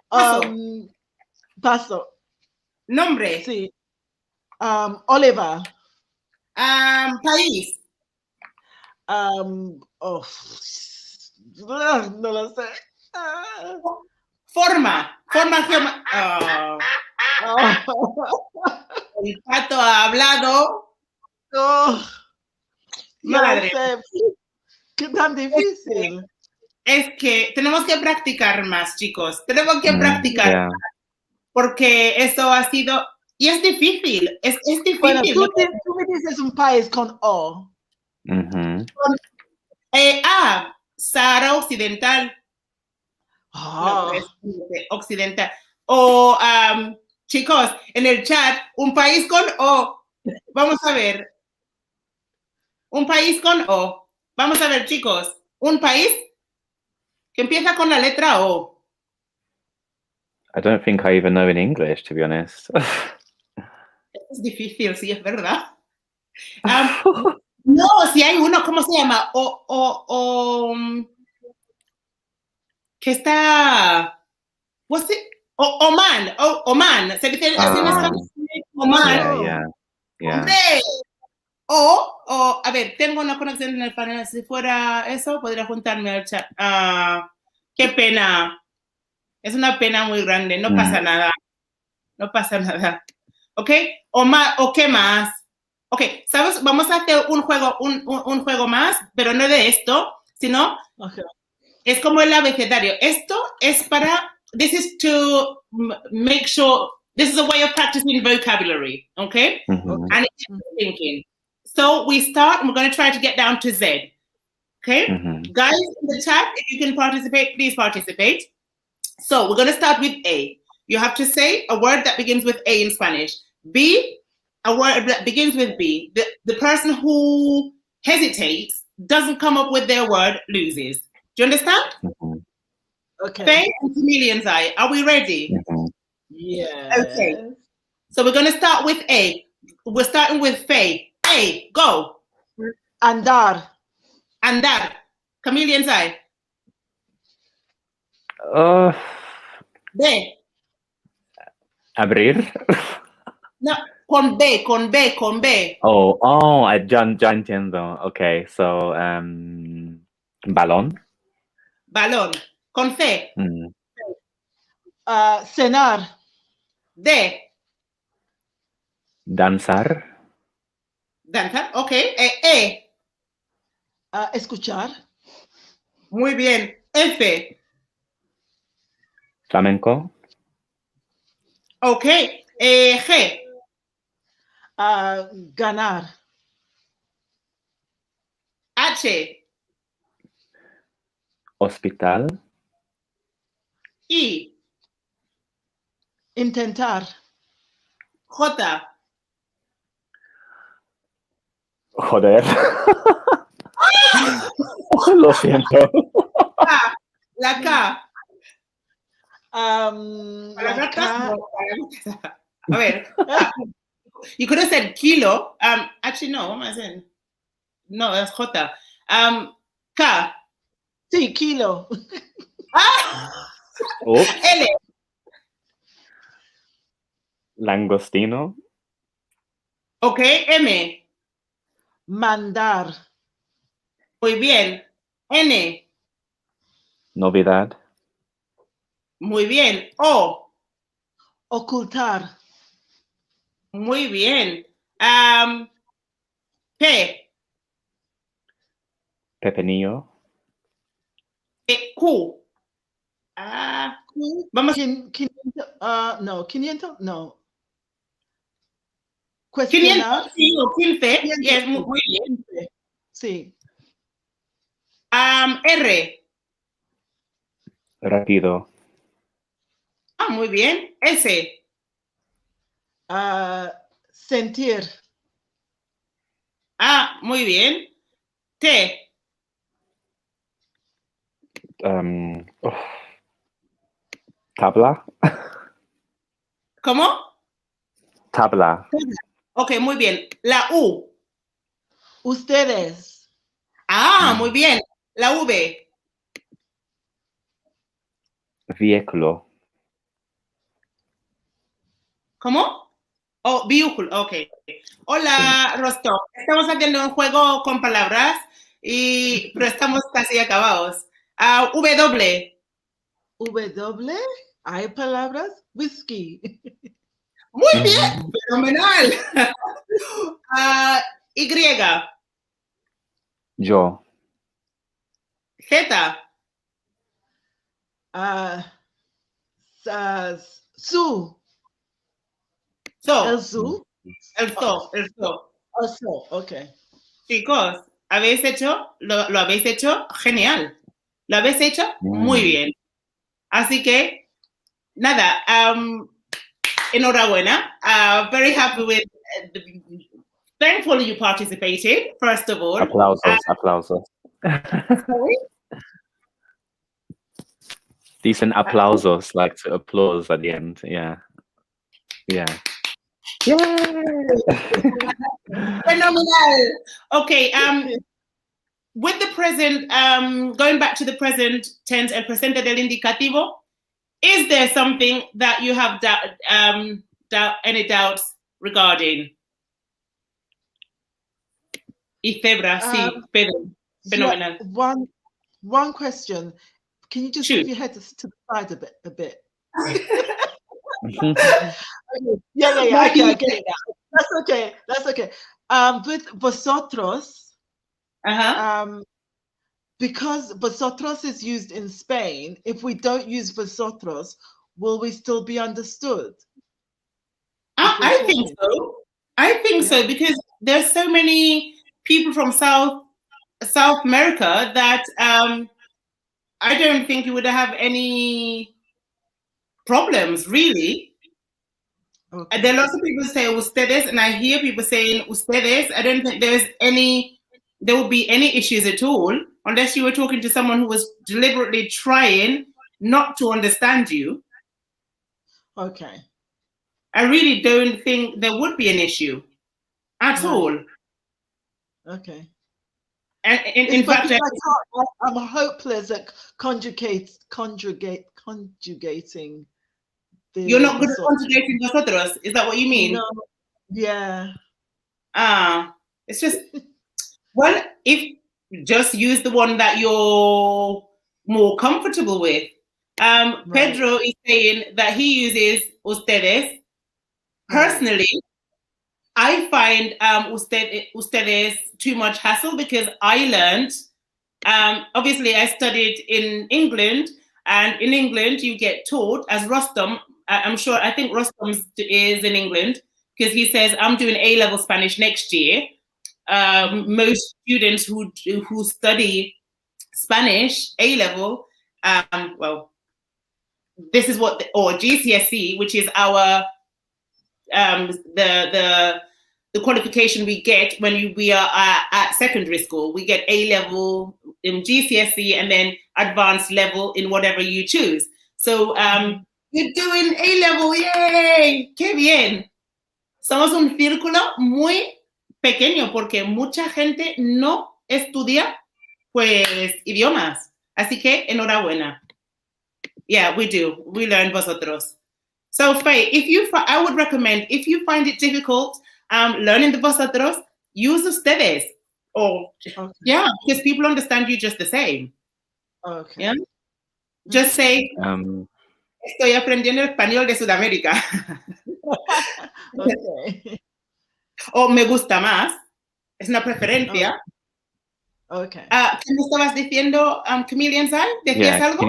Paso. Paso. Nombre. Sí. Oliver. País. Oh, no lo sé. Forma. El pato ha hablado. Oh, no lo Madre. sé. Qué tan difícil. Es que tenemos que practicar más, chicos. Tenemos que practicar Yeah. porque eso ha sido... Y es difícil. Es difícil. Bueno, ¿no? tú me dices un país con O. Mhm. Sahara Occidental. No, Oh. occidental. O, chicos, en el chat, un país con O. Vamos a ver. Un país con O. Vamos a ver, chicos. Un país que empieza con la letra O. I don't think I even know in English, to be honest. Es difícil, sí, es verdad. No, si hay uno, ¿cómo se llama? Que está... What's it? Oman. Oman. Se dice así en español. Oman. Yeah. Hombre. A ver, tengo una conexión en el panel. Si fuera eso, podría juntarme al chat. Qué pena. Es una pena muy grande. No pasa nada. No pasa nada. ¿Ok? ¿O qué más? Ok, ¿sabes? Vamos a hacer un juego más, pero no de esto, sino Okay. es como el abecedario. Esto es para... This is to make sure... This is a way of practicing vocabulary, okay? Mhm. And it's thinking. So we start, and we're going to try to get down to Z. Okay? Mhm. Guys in the chat, if you can participate, please participate. So we're going to start with A. You have to say a word that begins with A in Spanish. B, a word that begins with B. The person who hesitates, doesn't come up with their word, loses. Do you understand? Mhm. Okay. Faye and Chameleon's Eye. Are we ready? Mhm. Yeah. Okay. So we're going to start with A. We're starting with Faye. A, go. Andar. Andar. Chameleon's Eye. B. Abrir. No, con B, con B, con B. Ya entiendo. Okay, so balón. Balón. Con C. Mm. Cenar. D. Danzar. Danzar. Ok. E. Escuchar. Muy bien. F. Flamenco. Ok. G. Ganar. H. Hospital. I. Intentar. J. Joder. Lo siento. K. La K. La K. A ver. You could have said kilo. Actually, no. What am I saying? No, that's J. K. Sí, kilo. Oops. L. Langostino. Ok. M. Mandar. Muy bien. N. Novedad. Muy bien. O. Ocultar. Muy bien. P. Pepinillo. Q. Vamos. 500, no, 500, no. 500, Cuestionar. sí, o 15. 500, Yes, muy bien. 15. Sí. R. Rápido. Muy bien. S. Sentir. Muy bien. T. Tabla. ¿Cómo? Tabla. Ok, muy bien. La U. Ustedes. Muy bien. La V. Vehículo. ¿Cómo? Oh, vehicle, ok. Hola, Rostov. Estamos haciendo un juego con palabras, pero estamos casi acabados. W. W, hay palabras, whisky. Muy bien, fenomenal. Y. Yo. Z. Su, el So. su, El so. el so, ok. Chicos, lo habéis hecho genial. Lo habéis hecho muy bien. Así que, nada, enhorabuena. Very happy with. Thankfully, you participated, first of all. Aplausos. Sorry? Decent aplausos, like to applause at the end. Yeah. Yeah. Phenomenal. Okay. With the present, going back to the present tense, el presente del indicativo, is there something that you have any doubts regarding? Y Febra, sí, Pedro. Phenomenal. Yeah, one question. Can you just move your head to the side a bit? Yeah. Okay, I get it now. That's okay. With vosotros, because vosotros is used in Spain, if we don't use vosotros, will we still be understood? I think so. I think so, because there's so many people from South America that I don't think you would have any problems, really. Okay. There are lots of people say ustedes, and I hear people saying ustedes. I don't think there would be any issues at all, unless you were talking to someone who was deliberately trying not to understand you. Okay. I really don't think there would be an issue at all. Okay. And in fact, I'm hopeless at conjugating. You're not good at conjugating vosotros. Is that what you mean? No. Yeah. It's just, well, if just use the one that you're more comfortable with. Pedro is saying that he uses ustedes. Personally, I find ustedes too much hassle, because I learned, obviously I studied in England, and in England you get taught as Rostam. I think Rostam is in England, because he says, I'm doing A-level Spanish next year. Most students who study Spanish A-level, well, this is what, or GCSE, which is our the qualification we get when we are at secondary school. We get A-level in GCSE and then advanced level in whatever you choose. So you're doing A-level, yay, qué bien. Somos un círculo muy pequeño, porque mucha gente no estudia pues idiomas. Así que enhorabuena. Yeah, we do. We learn vosotros. So Faye, I would recommend, if you find it difficult learning the vosotros, use ustedes. Yeah, because people understand you just the same. Okay. Yeah. Just say, estoy aprendiendo español de Sudamérica. Okay. O me gusta más. Es una preferencia. Okay. ¿Qué me estabas diciendo, Chameleon's Eye? ¿Decías algo?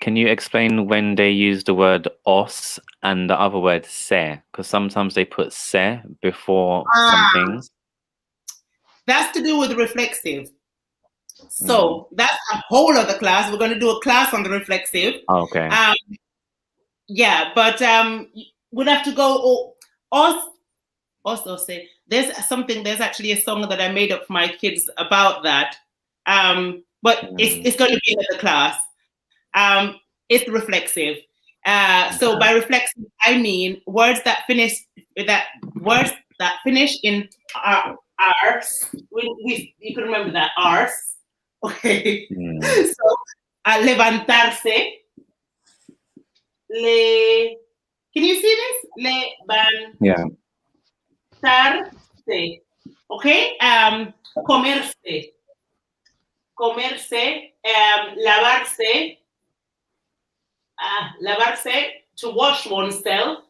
Can you explain when they use the word os and the other word se? Because sometimes they put se before some things. That's to do with reflexive. So that's a whole other class. We're going to do a class on the reflexive. Okay. Yeah, but we'd have to go also say there's actually a song that I made up for my kids about that. But it's going to be in the class. It's reflexive. So by reflexive, I mean words that finish in ars. You can remember that, ars. Okay. So levantarse, Can you see this? Yeah. Levantarse. Okay? Comerse. Comerse. Lavarse. Lavarse, to wash oneself.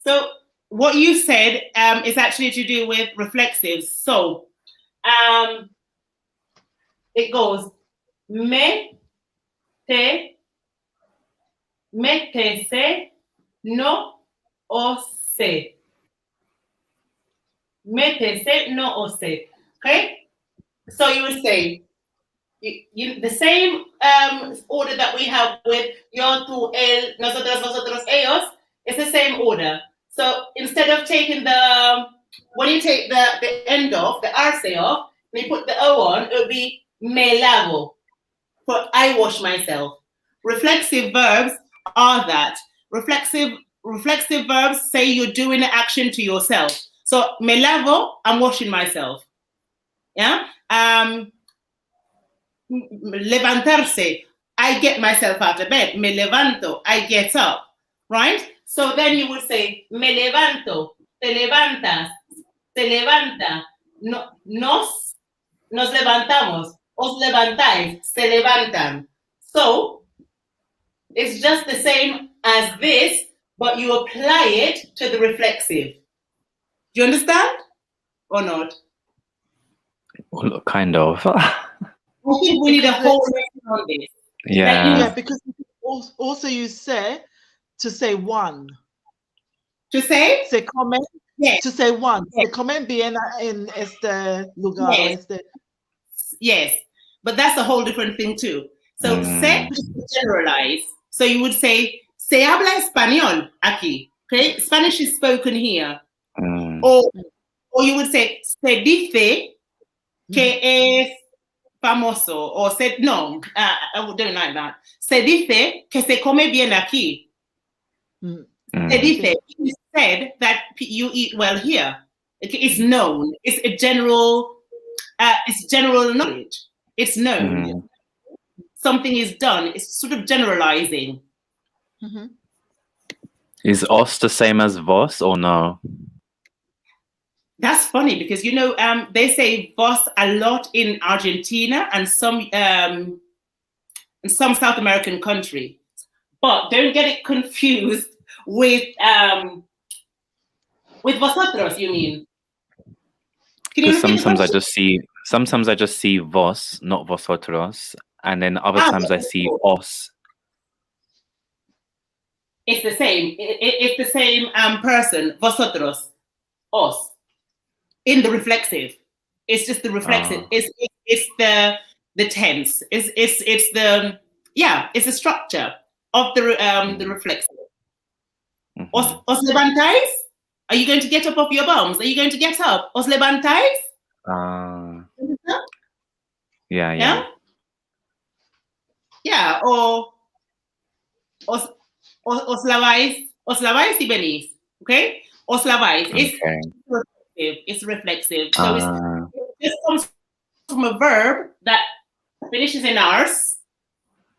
So what you said is actually to do with reflexives. So it goes me, te, se, no, o se. Se, no, o se. Okay? So you would say the same order that we have with yo, tú, él, nosotros, vosotros, ellos. It's the same order. So instead of taking when you take the end off, the arse off, and you put the O on, it would be me lavo, for I wash myself. Reflexive verbs are that. Reflexive verbs say you're doing the action to yourself. So me lavo, I'm washing myself. Yeah? Levantarse, I get myself out of bed. Me levanto, I get up. Right? So then you would say, me levanto, te levantas, se levanta, nos levantamos, os levantáis, se levantan. So it's just the same as this, but you apply it to the reflexive. Do you understand or not? Well, kind of. I think we need a whole lesson on this. Yeah. Yeah, because you can also use se to say one. To say? Se come. Yes. To say one. Yes. Se come bien en este lugar. Yes. Yes. But that's a whole different thing too. So se is to generalize. So you would say, se habla español aquí. Okay? Spanish is spoken here. Or you would say, se dice que es famoso. Or se, no, I don't like that. Se dice que se come bien aquí. Se dice, it said that you eat well here. It's known. It's a general, it's general knowledge. It's known. Something is done. It's sort of generalizing. Is os the same as vos or no? That's funny because, you know, they say vos a lot in Argentina and some South American countries. But don't get it confused with vosotros, you mean? Because sometimes I just see vos, not vosotros, and then other times I see os. It's the same. It's the same person. Vosotros, os. In the reflexive, it's just the reflexive. It's the tense. It's the it's the structure of the reflexive. Os levantáis? Are you going to get up off your bums? Are you going to get up? Os levantáis? Yeah. Yeah, or os laváis y venís. Okay? Os laváis. It's reflexive. So it just comes from a verb that finishes in ars.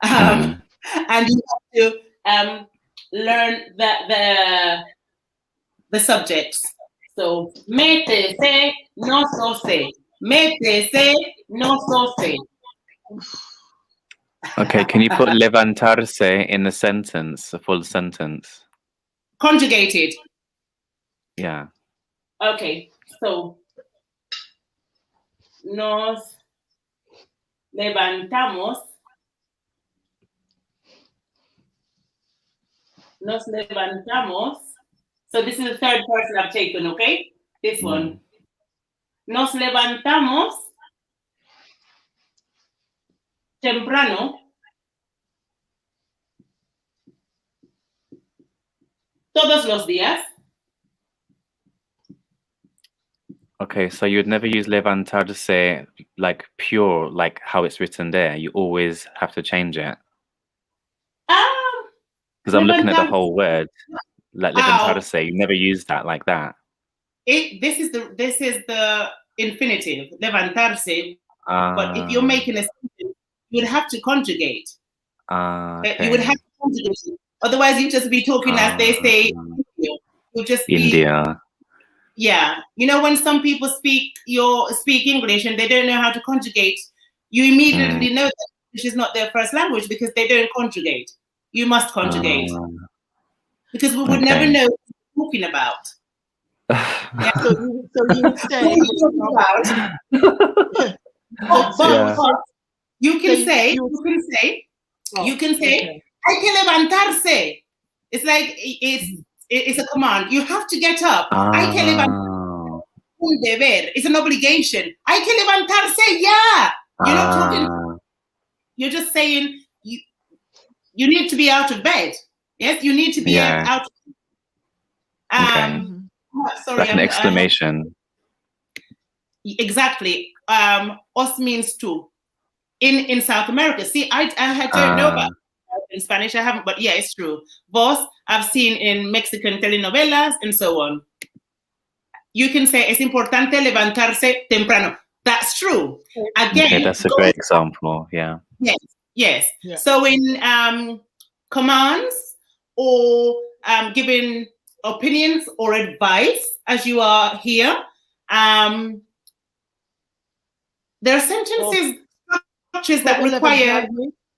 And you have to learn the subjects. So, mete, se, no so se. Mete, se, no so se. Okay, can you put levantarse in a sentence, a full sentence? Conjugated. Yeah. Okay, so nos levantamos. Nos levantamos. So this is the third person I've taken, okay? This one. Nos levantamos temprano. Todos los días. Okay, so you'd never use levantarse like pure, like how it's written there. You always have to change it. Because I'm looking at the whole word, like levantarse. You never use that like that. This is the infinitive, levantarse. But if you're making a sentence, you would have to conjugate. Okay. You would have to conjugate it. Otherwise, you just be talking as they say. You'll just be, India. yeah. You know, when some people speak English and they don't know how to conjugate, you immediately know that English is not their first language because they don't conjugate. You must conjugate because we would never know what we're talking about. Yeah. So you would say, but you can say, okay. hay que levantarse. It's like it's a command. You have to get up. Hay que levantarse. Un deber. It's an obligation. Hay que levantarse ya. You're not talking. You're just saying you need to be out of bed. Yes, you need to be out. Sorry, like an exclamation. Exactly. Os means two. In South America. See, I don't know about in Spanish. I haven't, but yeah, it's true. Vos, I've seen in Mexican telenovelas and so on. You can say es importante levantarse temprano. That's true. Again, that's a great example. Yeah. Yes. Yeah. So in commands or giving opinions or advice, as you are here, there are sentences structures that require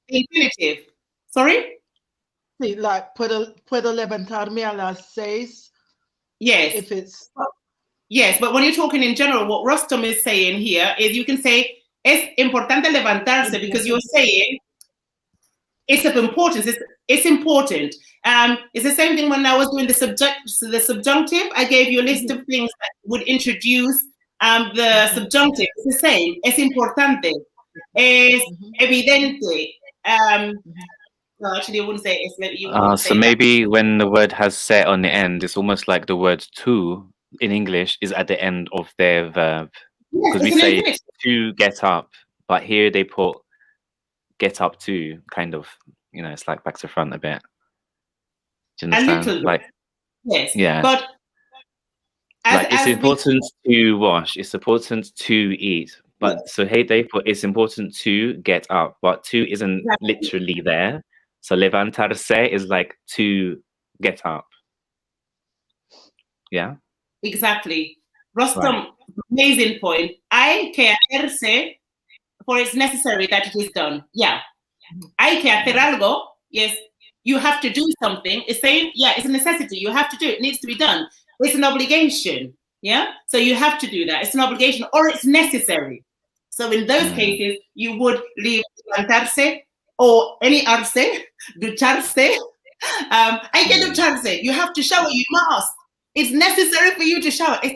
infinitive. Sorry? Sí, like puedo levantarme a las 6. Yes. If it's yes, but when you're talking in general, what Rostam is saying here is you can say es importante levantarse because you're saying it's of importance. It's important. It's the same thing when I was doing the subjunctive. I gave you a list of things that would introduce the subjunctive. It's the same. Es importante. Es evidente. No, actually, I wouldn't say it's. So maybe when the word has se on the end, it's almost like the word to in English is at the end of their verb. Because we say to get up, but here they put get up to, kind of, you know, it's like back to front a bit. Do you understand? A little bit. Like, yes. Yeah. But it's important to wash. It's important to eat. But so hey, they put it's important to get up, but to isn't literally there. So levantarse is like to get up. Yeah. Exactly. Rostam, amazing point. Hay que hacerse, for it's necessary that it is done. Yeah. Hay que hacer algo. Yes. You have to do something. It's saying, yeah, it's a necessity. You have to do it. It needs to be done. It's an obligation. Yeah. So you have to do that. It's an obligation or it's necessary. So in those cases, you would leave levantarse or any arse, ducharse. Hay que ducharse. You have to shower. You must. It's necessary for you to shower. Es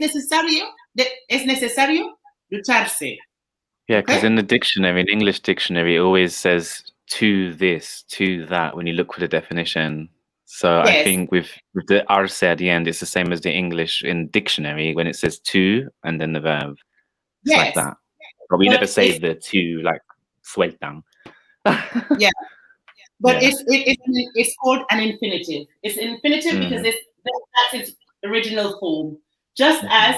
necesario ducharse. Yeah, because in the dictionary, in English dictionary, it always says to this, to that when you look for the definition. So I think with the arse at the end, it's the same as the English in dictionary when it says to and then the verb. It's like that. But we never say the to, like sueltan. Yeah. But it's called an infinitive. It's infinitive because that's its original form. Just as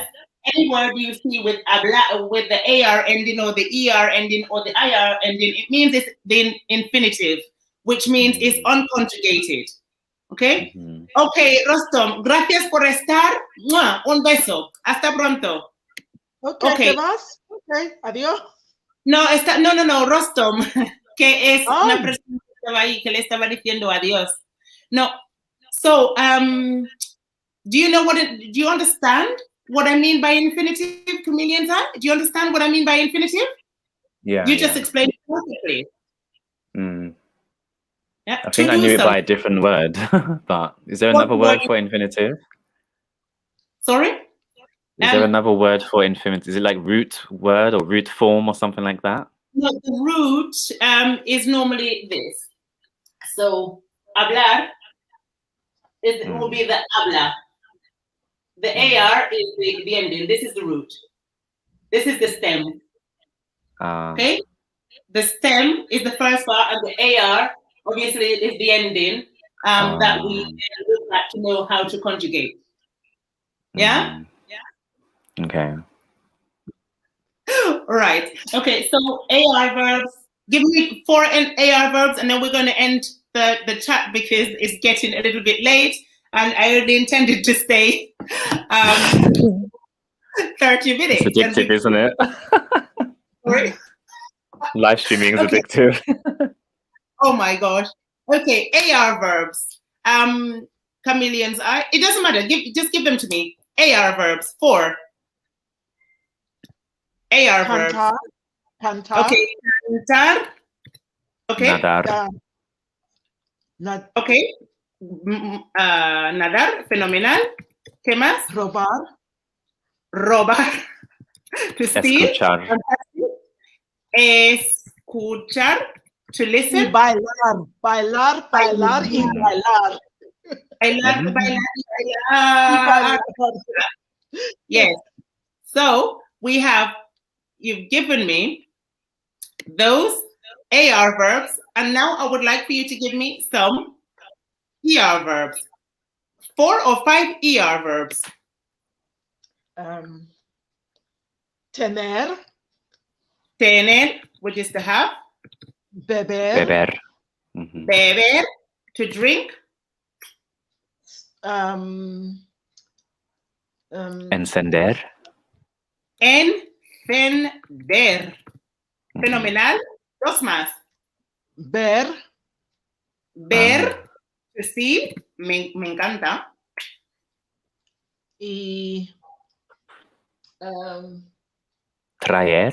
any word you see with the AR ending or the ER ending or the IR ending, it means it's the infinitive, which means it's unconjugated. Okay? Okay, Rostam, gracias por estar. Un beso. Hasta pronto. Okay. ¿Te vas? Okay, adiós. No, Rostam, que es una persona que estaba ahí, que le estaba diciendo adiós. No. So, do you understand what I mean by infinitive, Chameleon Time? Do you understand what I mean by infinitive? Yeah. You just explained it perfectly. Yeah. I think I knew it by a different word, but is there another word for infinitive? Sorry? Is there another word for infinitive? Is it like root word or root form or something like that? No, the root is normally this. So, hablar will be the habla. The AR is the ending. This is the root. This is the stem. Okay? The stem is the first part, and the AR, obviously, is the ending that we look at to know how to conjugate. Yeah? Okay. All right. Okay, so AR verbs. Give me 4 AR verbs, and then we're going to end the chat because it's getting a little bit late, and I only intended to stay 30 minutes. It's addictive, isn't it? Sorry? Live streaming is Okay. addictive. Oh my gosh. Okay, AR verbs. Chameleon's eye. It doesn't matter. Just give them to me. AR verbs. 4. AR verbs. Cantar. Cantar. Okay. Cantar. Okay. Nadar. Okay. Nadar. Fenomenal. ¿Qué más? Robar. Robar. To steal. Escuchar. Fantastic. Escuchar. To listen. Y bailar. Bailar, bailar y bailar. Bailar, bailar, Y bailar. bailar. Yes. So you've given me those AR verbs, and now I would like for you to give me some ER verbs. 4 or 5 ER verbs. Tener. Tener, which is to have. Beber. Beber. Beber, to drink. Encender. Encender. Fenomenal. 2 más. Ver. Ver, to see. Me encanta. Y Traer.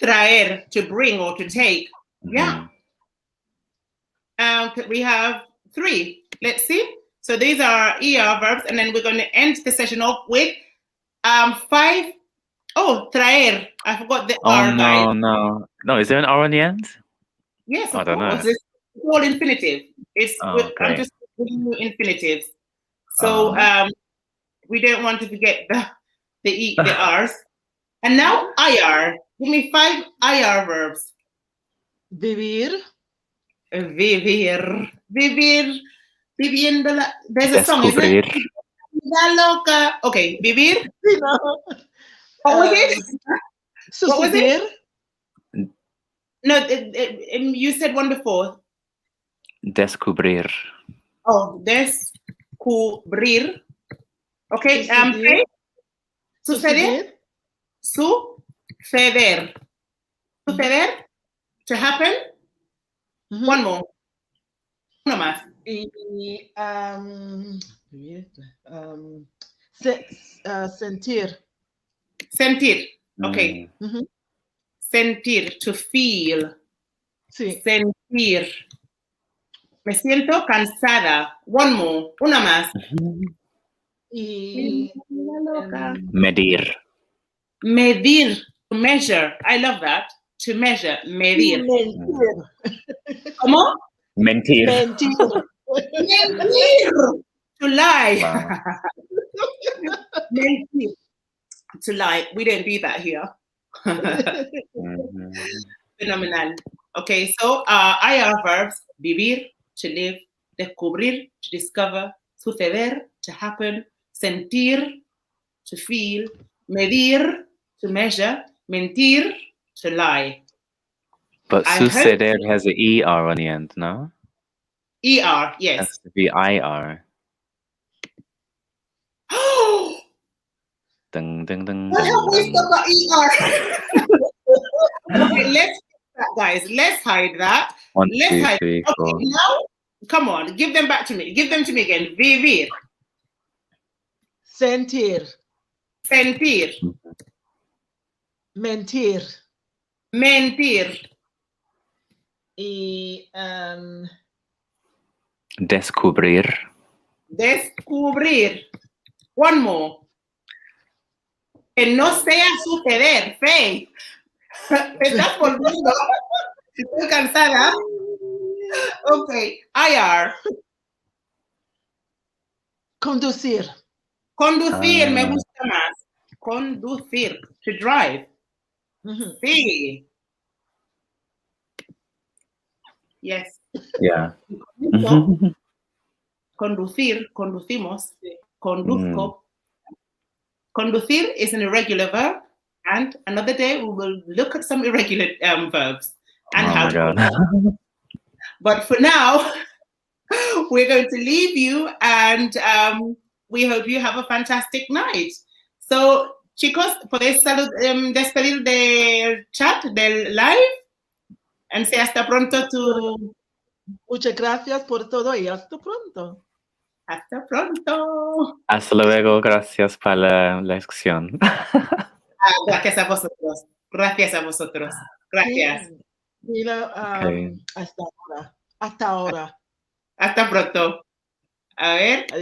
Traer, to bring or to take. Yeah. We have 3. Let's see. So these are ER verbs, and then we're going to end the session off with 5. Oh, traer. I forgot the R, guys. No. Is there an R on the end? Yes, I of don't know. course. It's all infinitive. I'm great. just giving you infinitives. So we don't want to forget the R's. And now IR. Give me 5 IR verbs. vivir. Vivir. Vivir. Viviendo la... There's a song, isn't Descubrir. it? La loca. Okay, vivir. No. What was it? What was it? Suceder. No, you said one before. Descubrir. Oh, descubrir. Okay, Suceder. Suceder. Suceder. Suceder. To happen. One more. Uno más. Y sentir. Sentir. Okay. Sentir. To feel. Sí. Sentir. Me siento cansada. One more. Una más. Y Medir. Medir. To measure. I love that. To measure. Medir. mentir. ¿Cómo? Mentir. Mentir. Mentir. To lie. Wow. Mentir. To lie. We don't do that here. Phenomenal. Okay, so IR verbs: vivir, to live; descubrir, to discover; suceder, to happen; sentir, to feel; medir, to measure; mentir, to lie. But suceder has an ER on the end, no? ER, It yes. has to be IR. Ding, ding, ding, What have we ding, still got ER? Okay, let's that, guys. Let's hide that. 1, Let's 2, hide. 3, 4. Okay, now come on, give them back to me. Give them to me again. Vivir, Sentir. sentir, Mentir. mentir, Y Descubrir. descubrir. One more. Que no sea suceder, Faye. ¿Te estás volviendo? Estoy cansada. Okay, IR. conducir. Conducir, me gusta más. Conducir, to drive. Sí. Yes. Yeah. Conducir, conducimos. Conduzco. Conducir is an irregular verb, and another day we will look at some irregular verbs and how to. But for now, we're going to leave you, and we hope you have a fantastic night. So, chicos, podéis despedir del chat, del live, and say hasta pronto to... Muchas gracias por todo y hasta pronto. Hasta pronto. Hasta luego, gracias para la lección. Gracias a vosotros. Gracias a vosotros. Gracias. Mira, Okay. hasta ahora. Hasta ahora. Hasta pronto. A ver. Adiós.